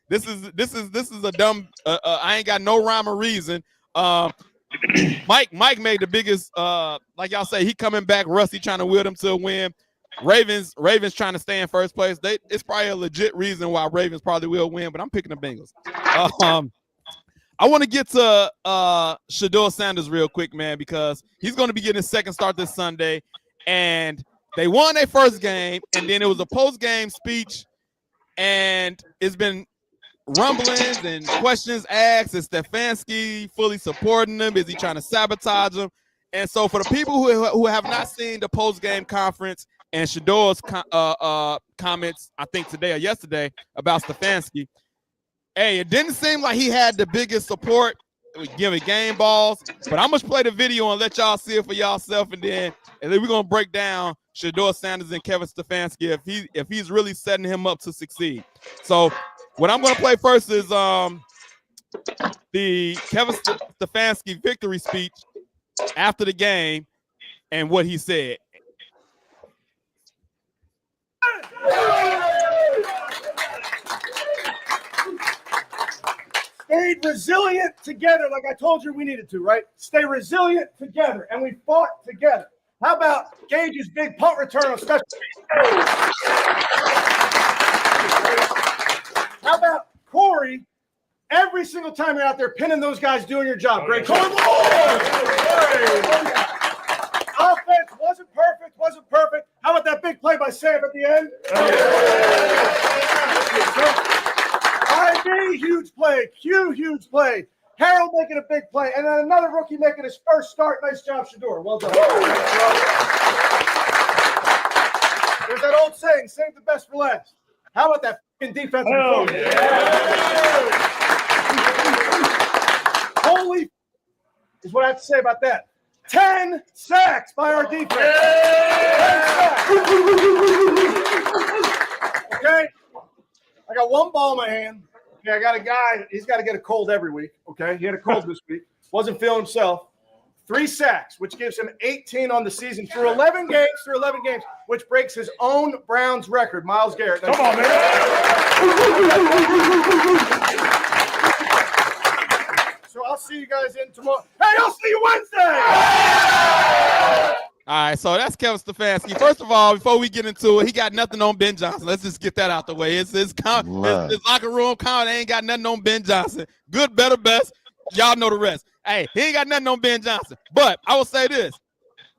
Speaker 1: This is a dumb. I ain't got no rhyme or reason. Mike made the biggest. Like y'all say, he coming back. Rusty trying to will them to a win. Ravens trying to stay in first place. It's probably a legit reason why Ravens probably will win, but I'm picking the Bengals. I want to get to Shedeur Sanders real quick, man, because he's going to be getting his second start this Sunday, and they won their first game, and then it was a post-game speech, and it's been rumblings and questions asked. Is Stefanski fully supporting him? Is he trying to sabotage him? And so for the people who have not seen the post-game conference and Shedeur's comments, I think today or yesterday, about Stefanski, hey, it didn't seem like he had the biggest support giving game balls, but I'm going to play the video and let y'all see it for yourself, and then we're going to break down Shedeur Sanders and Kevin Stefanski if he's really setting him up to succeed. So what I'm going to play first is the Kevin Stefanski victory speech after the game and what he said.
Speaker 7: Stayed resilient together, like I told you we needed to, right? Stay resilient together, and we fought together. How about Gage's big punt return on special teams? How about Corey? Every single time you're out there pinning those guys doing your job. Great. Corey, offense wasn't perfect. How about that big play by Sam at the end? IB, huge play. Q, huge play. Harold making a big play. And then another rookie making his first start. Nice job, Shedeur. Well done. There's that old saying, save the best for last. How about that fucking defensive performance? Holy is what I have to say about that. 10 sacks by our defense. 10 sacks. Okay? I got one ball in my hand. Okay, I got a guy, he's got to get a cold every week. Okay? He had a cold this week. Wasn't feeling himself. 3 sacks, which gives him 18 on the season through 11 games, which breaks his own Browns record. Myles Garrett. Come on, man. So I'll see you guys in tomorrow. Hey, I'll see you Wednesday.
Speaker 1: All right, so that's Kevin Stefanski. First of all, before we get into it, he got nothing on Ben Johnson. Let's just get that out the way. His locker room count ain't got nothing on Ben Johnson. Good, better, best. Y'all know the rest. Hey, he ain't got nothing on Ben Johnson. But I will say this.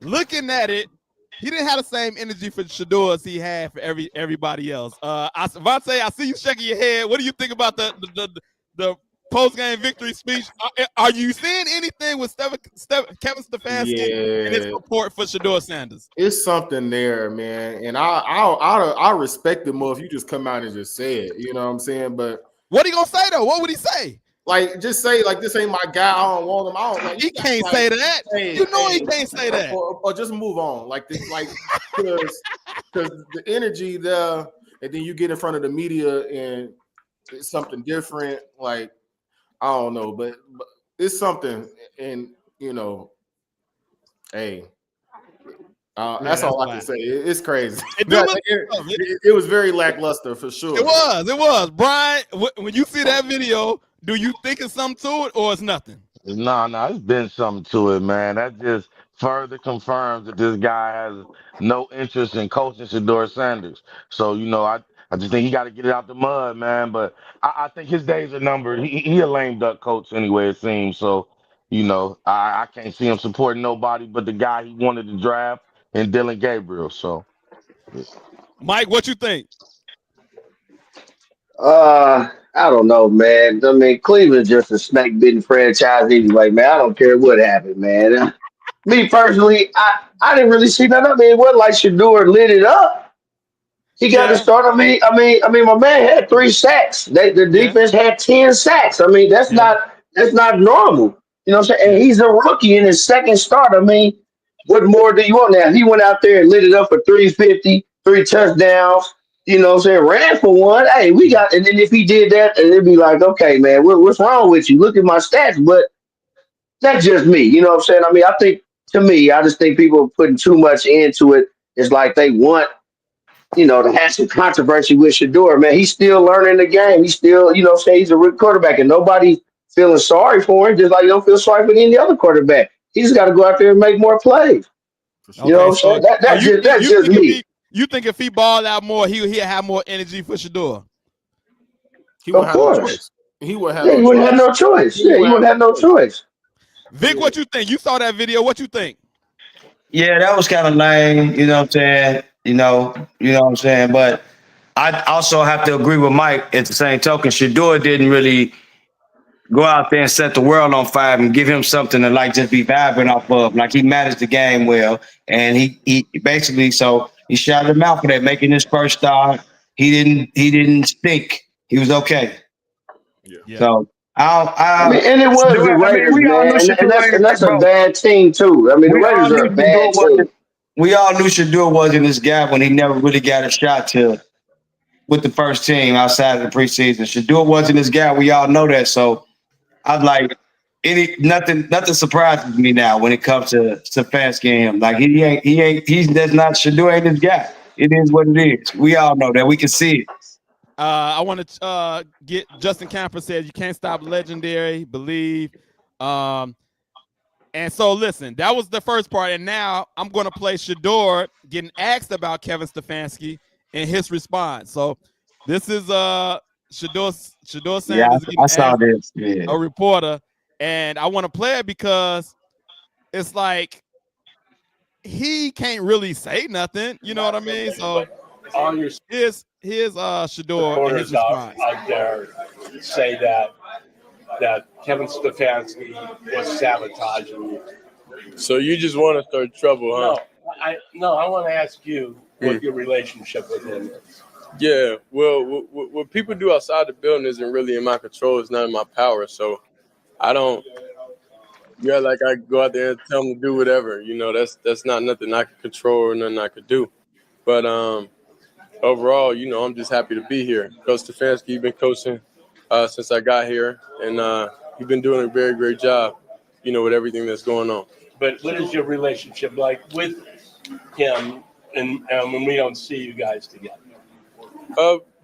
Speaker 1: Looking at it, he didn't have the same energy for Shedeur as he had for everybody else. Vontae, I see you shaking your head. What do you think about the post-game victory speech? Are you seeing anything with Kevin Stefanski and his support for Shedeur Sanders?
Speaker 4: It's something there, man. And I respect it more if you just come out and just say it. You know what I'm saying? But
Speaker 1: what he gonna say though? What would he say?
Speaker 4: Like, just say, like, this ain't my guy. I don't want him. I don't like.
Speaker 1: He can't say that. He can't say that.
Speaker 4: Or just move on. Like this, like because the energy there, and then you get in front of the media and it's something different. Like, I don't know, but it's something, and you know, hey. That's all I can say. It's crazy. It was very lackluster for sure.
Speaker 1: It was. Brian, when you see that video, do you think it's something to it or it's nothing?
Speaker 2: No, it's been something to it, man. That just further confirms that this guy has no interest in coaching Shedeur Sanders. So, you know, I just think he got to get it out the mud, man. But I think his days are numbered. He a lame duck coach anyway, it seems. So, you know, I can't see him supporting nobody but the guy he wanted to draft and Dylan Gabriel. So,
Speaker 1: Mike, what you think?
Speaker 6: I don't know, man. I mean, Cleveland's just a snake bitten franchise anyway, man. I don't care what happened, man. Me personally, I didn't really see that. I mean, it wasn't like Shedeur lit it up. He got to start. I mean, my man had 3 sacks. The defense had 10 sacks. I mean, that's not normal. You know what I'm saying? And he's a rookie in his second start. I mean, what more do you want now? He went out there and lit it up for 350, 3 touchdowns. You know what I'm saying? Ran for one. Hey, we got, and then if he did that, and it'd be like, okay, man, what's wrong with you? Look at my stats. But that's just me. You know what I'm saying? I mean, I just think people are putting too much into it. It's like they want, you know, to have some controversy with Shedeur, man. He's still learning the game. He's still, you know what I'm saying? He's a rookie quarterback, and nobody feeling sorry for him, just like you don't feel sorry for any other quarterback. He just got to go out there and make more plays.
Speaker 1: Okay,
Speaker 6: you know what I'm saying? That's just me.
Speaker 1: You think if he balled out more, he'll have more energy for Shedeur?
Speaker 4: He wouldn't have no choice. He wouldn't
Speaker 6: have no choice. Yeah, he wouldn't have no choice.
Speaker 1: Vic, what you think? You saw that video. What you think?
Speaker 3: Yeah, that was kind of lame. You know what I'm saying? You know what I'm saying? But I also have to agree with Mike at the same token. Shedeur didn't really go out there and set the world on fire and give him something to like just be vibrant off of. Like he managed the game well, and he basically he shot him out for that, making his first start. He didn't stink. He was okay. Yeah. So
Speaker 6: I mean, and it was the Raiders, man, and that's a bad team too. I mean, the Raiders are a bad team.
Speaker 3: we all knew Shadur was in this guy when he never really got a shot to with the first team outside of the preseason. Shadur wasn't this guy. We all know that. So I'm like, nothing surprises me now when it comes to Stefanski and him. Like that's not Shadur ain't this guy. It is what it is. We all know that. We can see it.
Speaker 1: I want to get Justin Camper says you can't stop legendary, believe. And so listen, that was the first part. And now I'm going to play Shador getting asked about Kevin Stefanski and his response. So this is Shador Sanders getting
Speaker 3: I saw
Speaker 1: asked
Speaker 3: this. Yeah.
Speaker 1: a reporter. And I want to play it because it's like he can't really say nothing. You know what I mean? So
Speaker 8: all your
Speaker 1: here's Shador and his
Speaker 8: supporters
Speaker 1: response.
Speaker 8: out there say that Kevin Stefanski was sabotaging you.
Speaker 9: So you just want to start trouble, huh?
Speaker 8: No, I want to ask you what your relationship with him is.
Speaker 9: Yeah, well, what people do outside the building isn't really in my control. It's not in my power. So I don't, like I go out there and tell them to do whatever. You know, that's not nothing I can control or nothing I could do. But overall, you know, I'm just happy to be here. Coach Stefanski, he's been coaching since I got here, and he's been doing a very great job, you know, with everything that's going on.
Speaker 8: But what is your relationship like with him and when we don't see you guys together?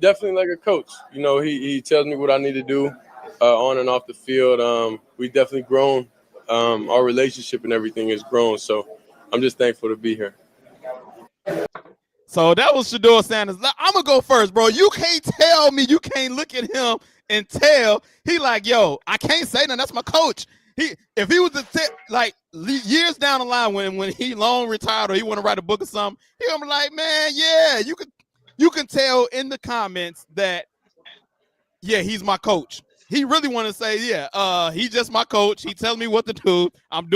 Speaker 9: Definitely like a coach. You know, he tells me what I need to do on and off the field. We definitely grown. Our relationship and everything has grown. So I'm just thankful to be here.
Speaker 1: So that was Shador Sanders. I'm going to go first, bro. You can't tell me, you can't look at him and tell. He like, yo, I can't say nothing. That's my coach. If he was like years down the line when he long retired or he want to write a book or something, he gonna be like, man, yeah, you can tell in the comments that, yeah, he's my coach. He really want to say, yeah, he's just my coach. He tells me what to do. I'm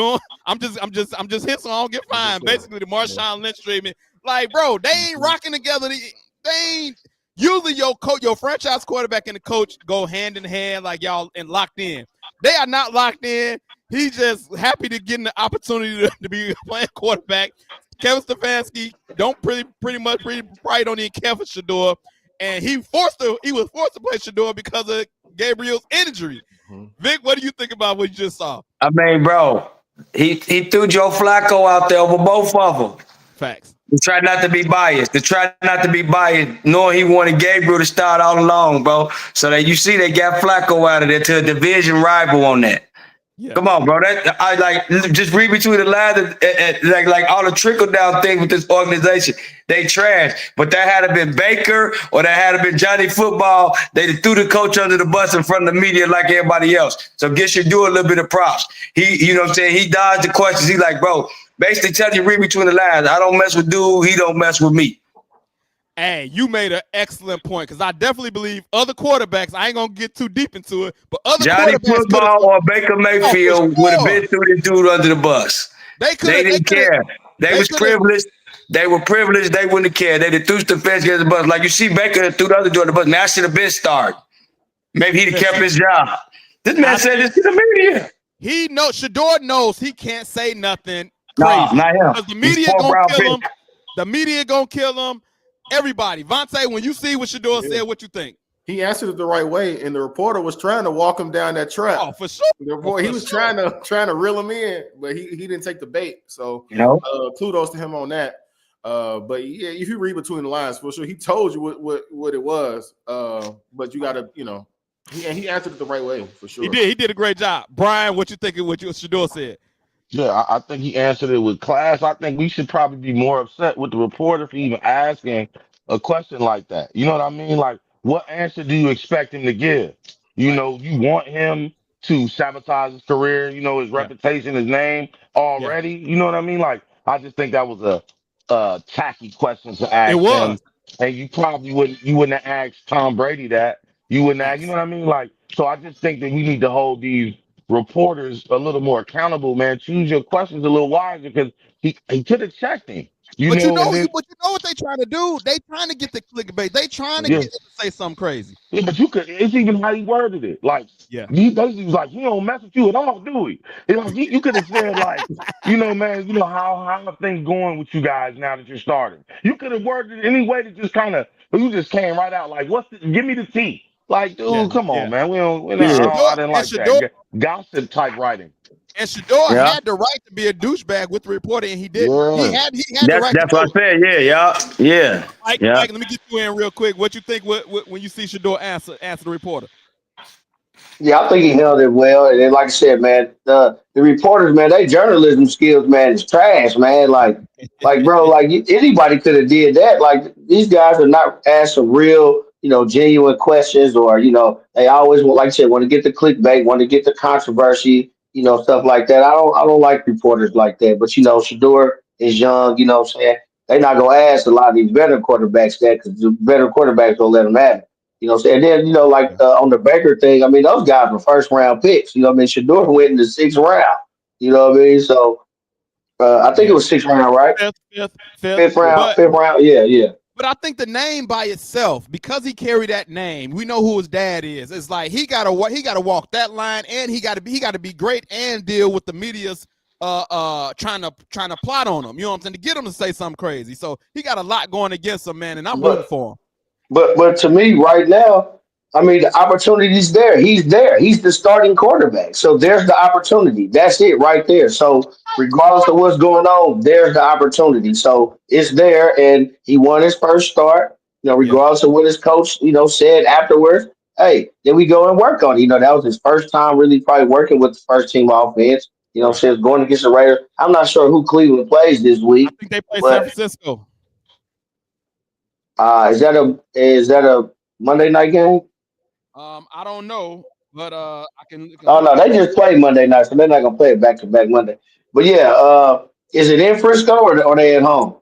Speaker 1: just here so I don't get fined. Basically, the Marshawn Lynch treatment. Like, bro, they ain't rocking together. They ain't. Usually, your franchise quarterback and the coach go hand in hand, like y'all and locked in. They are not locked in. He's just happy to get the opportunity to be playing quarterback. Kevin Stefanski probably don't even care for Shador, and he was forced to play Shador because of Gabriel's injury. Vic, what do you think about what you just saw?
Speaker 3: I mean, bro, he threw Joe Flacco out there over both of them.
Speaker 1: Facts.
Speaker 3: To try not to be biased, knowing he wanted Gabriel to start all along, bro. So that you see they got Flacco out of there to a division rival on that. Yeah. Come on, bro. That I like just read between the lines. Like all the trickle down thing with this organization, they trash. But that had to been Baker or that had to been Johnny Football. They threw the coach under the bus in front of the media like everybody else. So guess you do a little bit of props. You know what I'm saying? He dodged the questions. He like, bro, basically telling you read between the lines. I don't mess with dude. He don't mess with me.
Speaker 1: Hey, you made an excellent point because I definitely believe other quarterbacks, I ain't going to get too deep into it, but other
Speaker 3: Johnny Football or Baker Mayfield would have been through the dude under the bus. They didn't care. They was privileged. They were privileged. They wouldn't have cared. They threw the fence against the bus. Like you see Baker threw the other dude under the bus. Man, I should have been started. Maybe he'd have kept his job. This man said this to the media.
Speaker 1: Shador knows he can't say nothing crazy.
Speaker 3: No, not him.
Speaker 1: Because the media going to kill him. The media going to kill him. Everybody, Vontae, when you see what Shador said, what you think?
Speaker 4: He answered it the right way, and the reporter was trying to walk him down that track.
Speaker 1: Oh, for sure.
Speaker 4: He was trying to reel him in, but he didn't take the bait. So, kudos to him on that. But yeah, if you read between the lines, for sure, he told you what it was. But you got to, he answered it the right way for sure.
Speaker 1: He did a great job. Brian, what you think of what Shador said?
Speaker 2: Yeah, I think he answered it with class. I think we should probably be more upset with the reporter for even asking a question like that. You know what I mean? Like, what answer do you expect him to give? You know, you want him to sabotage his career, his reputation, his name already. You know what I mean? Like, I just think that was a tacky question to ask him. And you probably wouldn't have asked Tom Brady that. You wouldn't ask, you know what I mean? Like, so I just think that we need to hold these reporters a little more accountable, man. Choose your questions a little wiser because he could have checked him,
Speaker 1: But
Speaker 2: and then
Speaker 1: but you know what they trying to do? They trying to get the clickbait. They trying to
Speaker 2: yeah.
Speaker 1: get him to say something crazy.
Speaker 2: Yeah, but you could. It's even how he worded it. Like
Speaker 1: Yeah.
Speaker 2: he basically was like, "He don't mess with you at all, do he?" And like you could have said like, man, how are things going with you guys now that you're starting? You could have worded it any way to just kind of, but you just came right out like, give me the tea." Like,
Speaker 1: Yeah.
Speaker 2: dude, come on,
Speaker 1: Yeah.
Speaker 2: man. We don't.
Speaker 1: And
Speaker 2: I didn't like that
Speaker 1: Shador
Speaker 2: gossip type writing.
Speaker 1: And Shador
Speaker 3: Yeah.
Speaker 1: had the right to be a douchebag with the reporter, and he didn't. He
Speaker 2: Yeah.
Speaker 1: had the
Speaker 3: That's
Speaker 1: right to
Speaker 3: that's what
Speaker 1: do
Speaker 3: I said. Yeah, yeah, yeah,
Speaker 1: it. Mike,
Speaker 3: yeah.
Speaker 1: let me get you in real quick. What you think when you see Shador answer the reporter?
Speaker 6: Yeah, I think he held it well. And then, like I said, man, the reporters, man, they journalism skills, man, is trash, man. Like, bro, like anybody could have did that. Like, these guys are not asked some real, genuine questions, or they always want, like I said, want to get the clickbait, want to get the controversy, stuff like that. I don't like reporters like that. But Shador is young, what I'm saying. They're not gonna ask a lot of these better quarterbacks that because the better quarterbacks don't let them have it. And then, like on the Baker thing, I mean, those guys were first round picks. I mean, Shador went in the sixth round. You know what I mean? So I think it
Speaker 1: Yeah,
Speaker 6: was sixth round, right?
Speaker 1: fifth.
Speaker 6: Fifth round,
Speaker 1: But
Speaker 6: fifth round. Yeah, yeah.
Speaker 1: I think the name by itself, because he carried that name, we know who his dad is. It's like he gotta walk that line, and he gotta be great and deal with the media's trying to plot on him. You know what I'm saying? To get him to say something crazy. So he got a lot going against him, man, and I'm rooting
Speaker 6: But
Speaker 1: for him.
Speaker 6: but to me, right now, I mean, the opportunity's there. He's there. He's the starting quarterback. So there's the opportunity. That's it right there. So regardless of what's going on, there's the opportunity. So it's there, and he won his first start.
Speaker 1: Yeah.
Speaker 6: Regardless of what his coach, said afterwards. Hey, then we go and work on it. That was his first time really probably working with the first team offense.
Speaker 1: Right.
Speaker 6: Since going against the Raiders. I'm not sure who Cleveland plays this
Speaker 1: I
Speaker 6: week,
Speaker 1: think they play San
Speaker 6: but
Speaker 1: Francisco.
Speaker 6: is that a Monday night game?
Speaker 1: I don't know, but I can
Speaker 6: Oh
Speaker 1: look
Speaker 6: no,
Speaker 1: it up.
Speaker 6: they just play Monday night, so they're not gonna play it back to back Monday. But yeah, is it in Frisco or are they at home?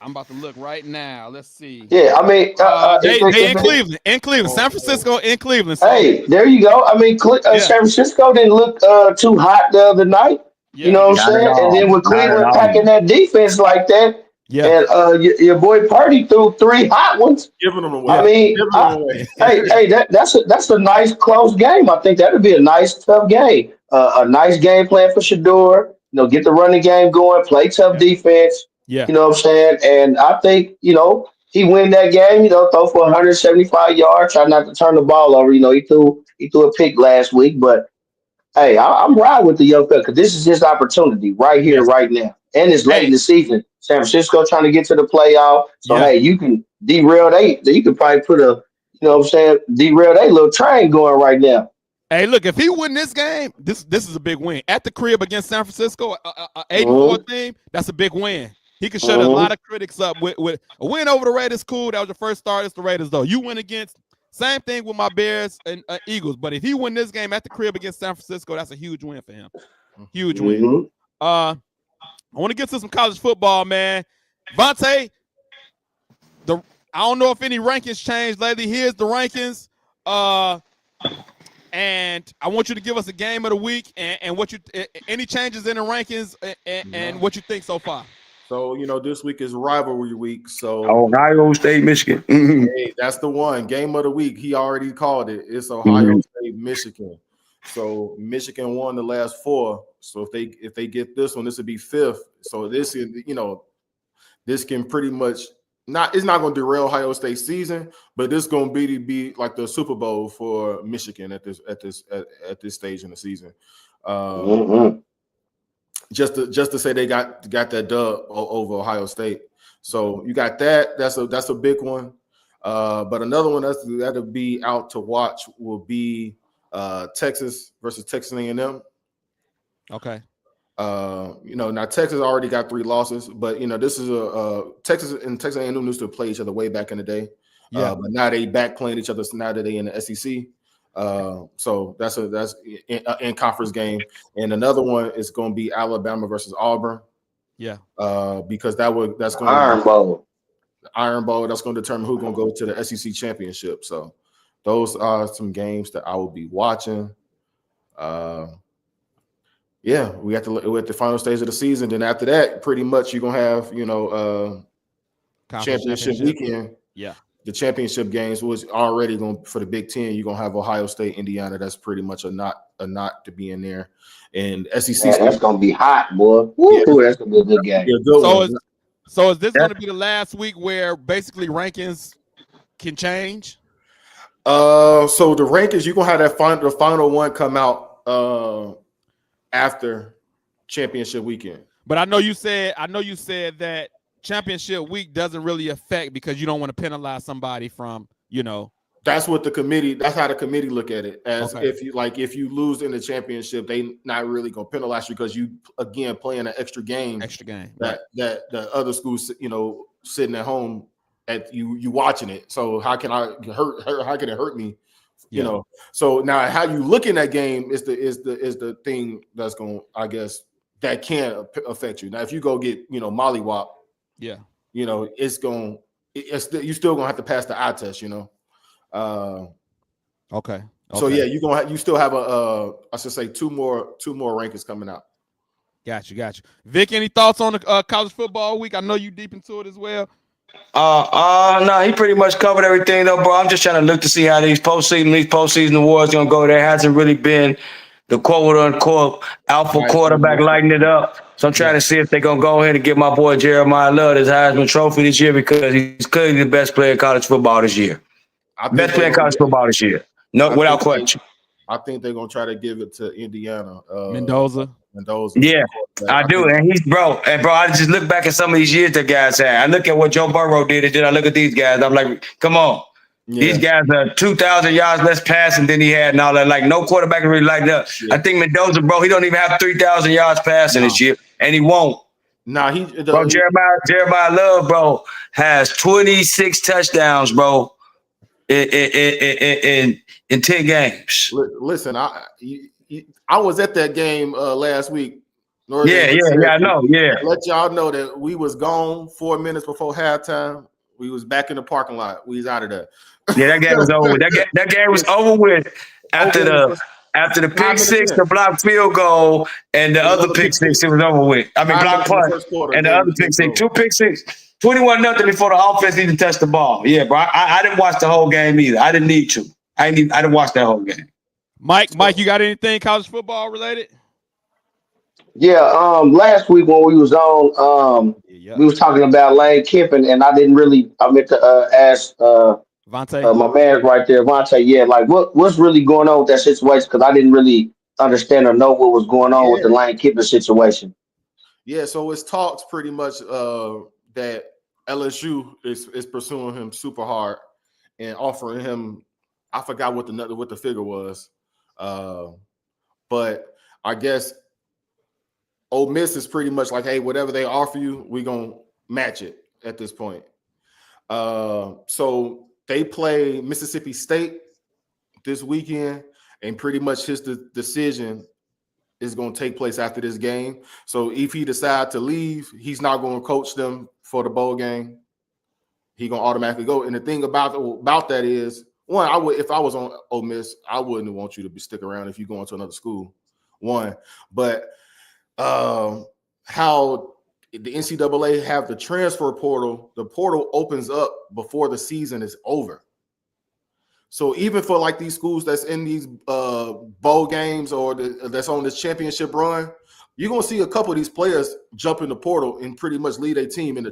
Speaker 1: I'm about to look right now. Let's see.
Speaker 6: Yeah, I mean,
Speaker 1: They in Cleveland, San Francisco, in Cleveland. So
Speaker 6: hey, there you go. I mean,
Speaker 1: yeah,
Speaker 6: San Francisco didn't look too hot the other night. You
Speaker 1: yeah,
Speaker 6: know what I'm
Speaker 3: Not at
Speaker 6: saying? And
Speaker 3: all.
Speaker 6: then with
Speaker 3: Not at
Speaker 6: Cleveland
Speaker 3: all.
Speaker 6: packing that defense like that,
Speaker 1: yeah,
Speaker 6: and your boy Purdy threw three hot ones.
Speaker 4: Giving them away.
Speaker 6: I
Speaker 1: yeah.
Speaker 6: mean,
Speaker 4: Giving them away.
Speaker 6: hey, that's a nice close game. I think that'd be a nice tough game. A nice game plan for Shador. Get the running game going, play tough
Speaker 1: Yeah.
Speaker 6: defense.
Speaker 1: Yeah.
Speaker 6: You know what I'm saying? And I think he win that game. Throw for 175 yards. Try not to turn the ball over. He threw a pick last week, but hey, I'm riding with the young fella because this is his opportunity right here,
Speaker 1: Yes.
Speaker 6: right now. And it's late in
Speaker 1: Hey,
Speaker 6: the season. San Francisco trying to get to the playoff. So
Speaker 1: yeah.
Speaker 6: hey, you can derail you can probably put derail they little train going right now.
Speaker 1: Hey, look, if he win this game, this is a big win. At the crib against San Francisco, 84
Speaker 6: Mm-hmm.
Speaker 1: team, that's a big win. He could shut a
Speaker 6: Mm-hmm.
Speaker 1: lot of critics up with a win over the Raiders. Cool, that was your first start. It's the Raiders though. You win against same thing with my Bears and Eagles. But if he win this game at the crib against San Francisco, that's a huge win for him. Huge win.
Speaker 6: Mm-hmm.
Speaker 1: I want to get to some college football, man. Vontae, I don't know if any rankings changed lately. Here's the rankings. And I want you to give us a game of the week and what any changes in the rankings and what you think so far.
Speaker 4: So this week is rivalry week. So
Speaker 3: Ohio State, Michigan.
Speaker 4: hey, that's the one game of the week. He already called it. It's Ohio State, Michigan. So Michigan won the last four. So if they get this one, this would be fifth. So this is this can pretty much it's not going to derail Ohio State season, but this is going to be like the Super Bowl for Michigan at this stage in the season.
Speaker 6: Mm-hmm.
Speaker 4: Just to say they got that dub over Ohio State. So you got that. That's a big one. But another one that'll be out to watch will be Texas versus Texas A&M.
Speaker 1: Okay.
Speaker 4: Now Texas already got 3 losses, but this is Texas and Texas A&M used to play each other way back in the day.
Speaker 1: Yeah.
Speaker 4: But now they back playing each other. So now that they in the SEC. So that's in conference game, and another one is going to be Alabama versus Auburn.
Speaker 1: Yeah.
Speaker 4: Because that's going to
Speaker 6: Iron Bowl.
Speaker 4: Iron Bowl. That's going to determine who's going to go to the SEC championship. So those are some games that I will be watching. Yeah, we're at the final stage of the season. Then after that, pretty much you're gonna have championship weekend.
Speaker 1: Yeah,
Speaker 4: the championship games was already going for the Big Ten. You're gonna have Ohio State, Indiana. That's pretty much a not to be in there. And SEC.
Speaker 6: Man, that's gonna be hot, boy. Woo,
Speaker 4: yeah,
Speaker 6: that's gonna be a good game.
Speaker 4: Yeah, good one.
Speaker 1: So is this going to be the last week where basically rankings can change?
Speaker 4: So the rankings, you're gonna have the final one come out after championship weekend.
Speaker 1: But I know you said that championship week doesn't really affect because you don't want to penalize somebody from,
Speaker 4: That's what that's how the committee look at it. As if you lose in the championship, they not really gonna penalize you because you again playing an extra game that the other schools, sitting at home at you watching it. So how can how can it hurt me? You know. So now how you look in that game is the thing that's going, I guess, that can affect you. Now if you go get mollywop, it's you still gonna have to pass the eye test.
Speaker 1: Okay.
Speaker 4: So yeah, you still have I should say two more rankings coming out.
Speaker 1: Got you. Vic, any thoughts on the college football week? I know you deep into it as well.
Speaker 3: No, he pretty much covered everything though, bro. I'm just trying to look to see how these postseason awards gonna go. There hasn't really been the quote unquote alpha quarterback lighting it up. So I'm trying to see if they're gonna go ahead and give my boy Jeremiah Love his Heisman Trophy this year because he's clearly the best player in college football this year. Best player in college football this year. No, without question.
Speaker 4: I think they're gonna try to give it to Indiana.
Speaker 1: Mendoza.
Speaker 3: Yeah, I do. And I just look back at some of these years that guys had. I look at what Joe Burrow did, and then I look at these guys. I'm like, come on. Yeah. These guys are 2,000 yards less passing than he had and all that. Like, no quarterback really like that. Yeah. I think Mendoza, bro, he don't even have 3,000 yards passing this year, and he won't. Jeremiah Love, bro, has 26 touchdowns, bro, in 10 games.
Speaker 4: Listen, I was at that game last week.
Speaker 3: I know. Yeah,
Speaker 4: let y'all know that we was gone 4 minutes before halftime. We was back in the parking lot. We was out of there.
Speaker 3: Yeah, that game was over with. That game was over with after the pick six, the block field goal, and the other pick six. It was over with. I mean, block punt and the other pick six. 2 pick six. 21-0 before the offense even touched the ball. Yeah, bro. I didn't watch the whole game either. I didn't need to. I didn't watch that whole game.
Speaker 1: Mike, you got anything college football related?
Speaker 6: Yeah, last week when we was on, we was talking about Lane Kiffin, and I meant to ask
Speaker 1: Vontae,
Speaker 6: my man right there, Vontae, like what's really going on with that situation? Because I didn't really understand or know what was going on with the Lane Kiffin situation.
Speaker 4: Yeah, so it's talks pretty much that LSU is pursuing him super hard and offering him, I forgot what the figure was, but I guess Ole Miss is pretty much like, hey, whatever they offer you, we're going to match it at this point. So they play Mississippi State this weekend, and pretty much his decision is going to take place after this game. So if he decides to leave, he's not going to coach them for the bowl game. He's going to automatically go. And the thing about that is, one, if I was on Ole Miss, I wouldn't want you to stick around if you're going to another school. One, but how the NCAA have the transfer portal, the portal opens up before the season is over. So even for like these schools that's in these bowl games or that's on this championship run, you're gonna see a couple of these players jump in the portal and pretty much lead a team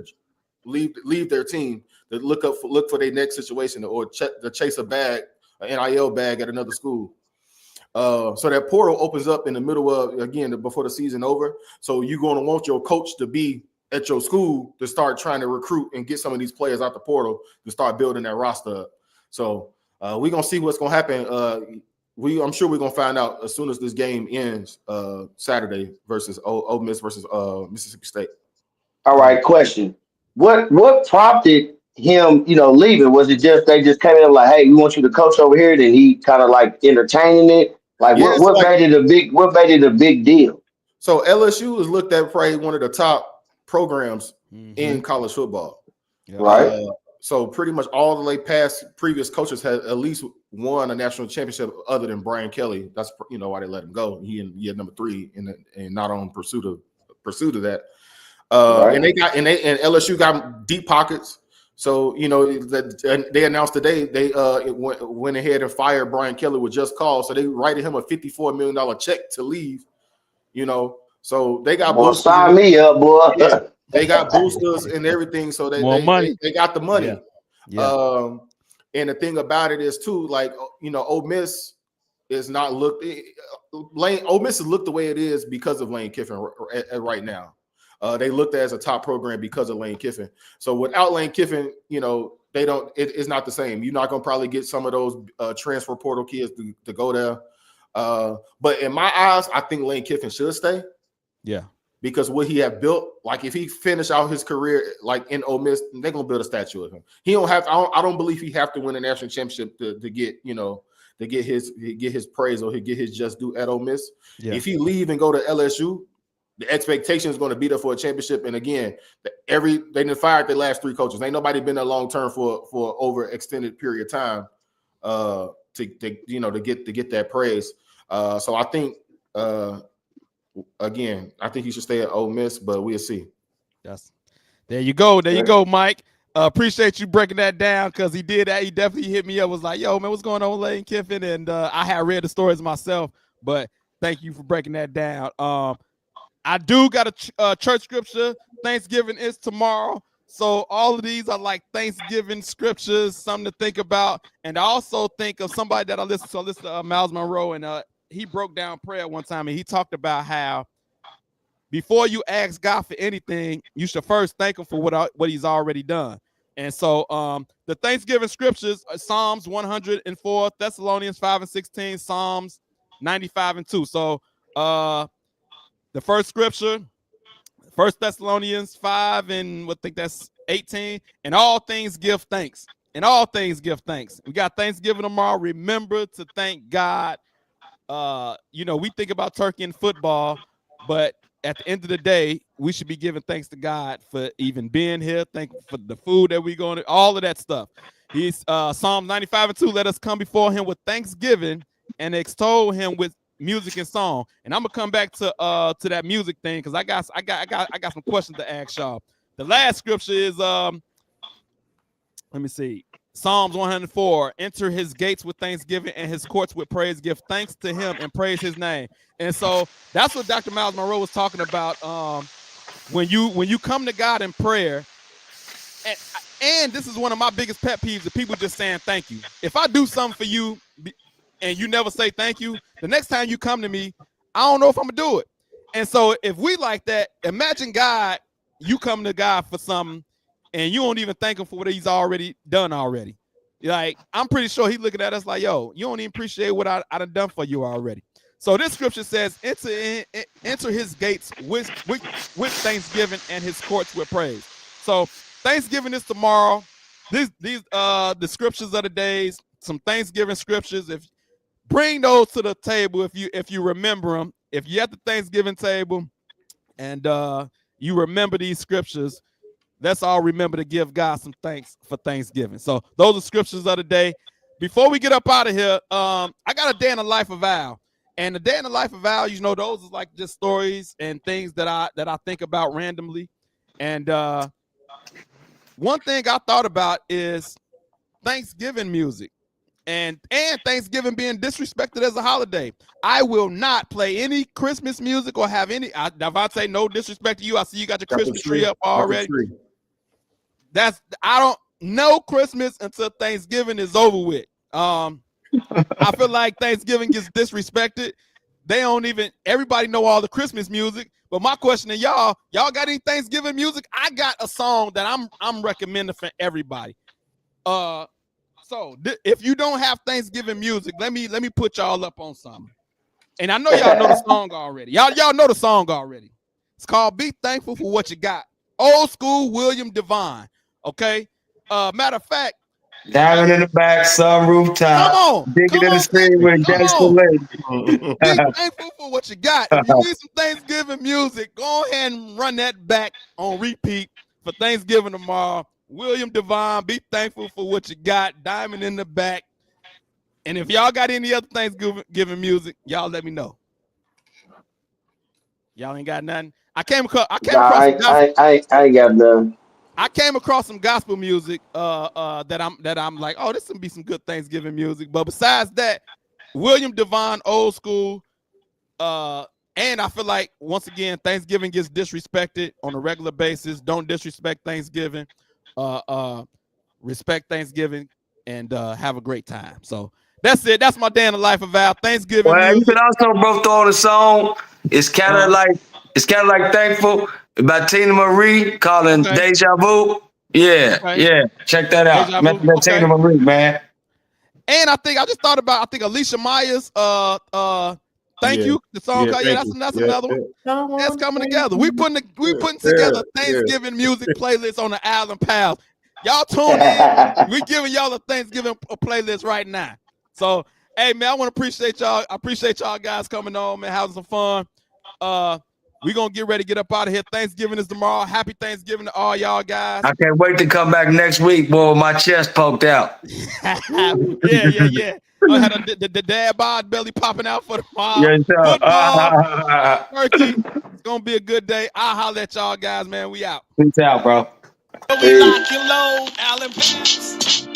Speaker 4: leave their team to look for their next situation or to chase a bag, an NIL bag at another school. So that portal opens up in the middle of, again, before the season over. So you're going to want your coach to be at your school to start trying to recruit and get some of these players out the portal to start building that roster up. So we're going to see what's going to happen. I'm sure we're going to find out as soon as this game ends Saturday versus Ole Miss versus Mississippi State.
Speaker 6: All right, question. What prompted him, leaving? Was it just they just came in like, hey, we want you to coach over here? Then he kind of like entertaining it. Like, what made it a big deal?
Speaker 4: So LSU is looked at probably one of the top programs in college football.
Speaker 6: Right.
Speaker 4: So pretty much all the previous coaches had at least won a national championship other than Brian Kelly. That's why they let him go. He had number 3 and not on pursuit of that. Right. And LSU got deep pockets. So they announced today they went ahead and fired Brian Kelly with just cause. So they writed him a $54 million check to leave. So they got
Speaker 6: boosters. Sign me up, boy.
Speaker 4: Yeah, they got boosters and everything. So they got the money.
Speaker 1: Yeah.
Speaker 4: And the thing about it is too, like Ole Miss is not looked. Ole Miss is looked the way it is because of Lane Kiffin right now. They looked at as a top program because of Lane Kiffin. So without Lane Kiffin, they don't. It's not the same. You're not gonna probably get some of those transfer portal kids to go there. But in my eyes, I think Lane Kiffin should stay.
Speaker 1: Yeah.
Speaker 4: Because what he have built, like if he finish out his career like in Ole Miss, they're gonna build a statue of him. He don't have. I don't believe he have to win a national championship to get to get his praise or he get his just due at Ole Miss. Yeah. If he leave and go to LSU, the expectation is going to be there for a championship. And again, they didn't fire the last 3 coaches. Ain't nobody been there long term for over extended period of time to get that praise. So I think. Again, I think he should stay at Ole Miss, but we'll see.
Speaker 1: Yes. There you go. There you go, Mike. Appreciate you breaking that down because he did that. He definitely hit me up. Was like, yo, man, what's going on with Lane Kiffin? And I had read the stories myself, but thank you for breaking that down. I do got a church scripture. Thanksgiving is tomorrow. So all of these are like Thanksgiving scriptures, something to think about. And I also think of somebody that I listen to. I listen to Miles Monroe, and he broke down prayer one time, and he talked about how before you ask God for anything, you should first thank him for what he's already done. And so the Thanksgiving scriptures are Psalms 104, Thessalonians 5:16, Psalms 95:2. So the first scripture, 1 Thessalonians 5 and I think that's 18, and all things give thanks. And all things give thanks. We got Thanksgiving tomorrow. Remember to thank God. We think about turkey and football, but at the end of the day, we should be giving thanks to God for even being here. Thank for the food that we're going to, all of that stuff. He's Psalm 95:2. Let us come before him with thanksgiving and extol him with music and song. And I'm gonna come back to that music thing because I got some questions to ask y'all. The last scripture is let me see. Psalms 104, enter his gates with thanksgiving and his courts with praise. Give thanks to him and praise his name. And so that's what Dr. Miles Monroe was talking about. When you come to God in prayer, and this is one of my biggest pet peeves of people just saying thank you. If I do something for you and you never say thank you, the next time you come to me, I don't know if I'm gonna do it. And so if we like that, imagine God, you come to God for something and you don't even thank him for what he's already done already. Like, I'm pretty sure he's looking at us like, yo, you don't even appreciate what I done done for you already. So this scripture says, enter his gates with thanksgiving and his courts with praise. So Thanksgiving is tomorrow. These the scriptures of the days, some Thanksgiving scriptures. If bring those to the table if you remember them. If you're at the Thanksgiving table and you remember these scriptures, let's all remember to give God some thanks for Thanksgiving. So those are scriptures of the day. Before we get up out of here, I got a day in the life of Al. And the day in the life of Al, those is like just stories and things that I think about randomly. And one thing I thought about is Thanksgiving music and Thanksgiving being disrespected as a holiday. I will not play any Christmas music or have any. Davante, no disrespect to you. I see you got your Christmas tree up already. I don't know Christmas until Thanksgiving is over with. I feel like Thanksgiving gets disrespected. Everybody know all the Christmas music. But my question to y'all got any Thanksgiving music? I got a song that I'm recommending for everybody. So if you don't have Thanksgiving music, let me put y'all up on something. And I know y'all know the song already. Y'all know the song already. It's called Be Thankful for What You Got. Old school William Devine. Okay. Matter of fact,
Speaker 3: Diamond in the back, some rooftop.
Speaker 1: Come on.
Speaker 3: Digging in the stream with a gangster lady.
Speaker 1: Be thankful for what you got. If you need some Thanksgiving music, go ahead and run that back on repeat for Thanksgiving tomorrow. William Devon, be thankful for what you got. Diamond in the back. And if y'all got any other Thanksgiving music, y'all let me know. Y'all ain't got nothing. I came across
Speaker 6: I ain't got none.
Speaker 1: I came across some gospel music that I'm like, oh, this would be some good Thanksgiving music. But besides that, William Devon, old school. And I feel like, once again, Thanksgiving gets disrespected on a regular basis. Don't disrespect Thanksgiving. Respect Thanksgiving and have a great time. So that's it. That's my day in the life of Al. Thanksgiving
Speaker 3: Well,
Speaker 1: music.
Speaker 3: you can also, bro, throw on a song. It's kind of like Thankful by Tina Marie, calling Deja Vu. Yeah. Check that out. Tina Marie, man.
Speaker 1: And I just thought about, Alicia Myers, Thank You, the song. That's another one. That's coming together. We putting together Thanksgiving music playlist on the Allen Pals. Y'all tune in. We giving y'all a Thanksgiving playlist right now. So, hey man, I want to appreciate y'all. I appreciate y'all guys coming on, man, having some fun. We're gonna get ready to get up out of here. Thanksgiving is tomorrow. Happy Thanksgiving to all y'all guys.
Speaker 3: I can't wait to come back next week, boy, with my chest poked out.
Speaker 1: Yeah. I had the dad bod belly popping out for tomorrow. Football, turkey. It's gonna be a good day. I'll holler at y'all guys, man. We out.
Speaker 3: Peace out, bro.
Speaker 1: We lock and load, Allen Pals.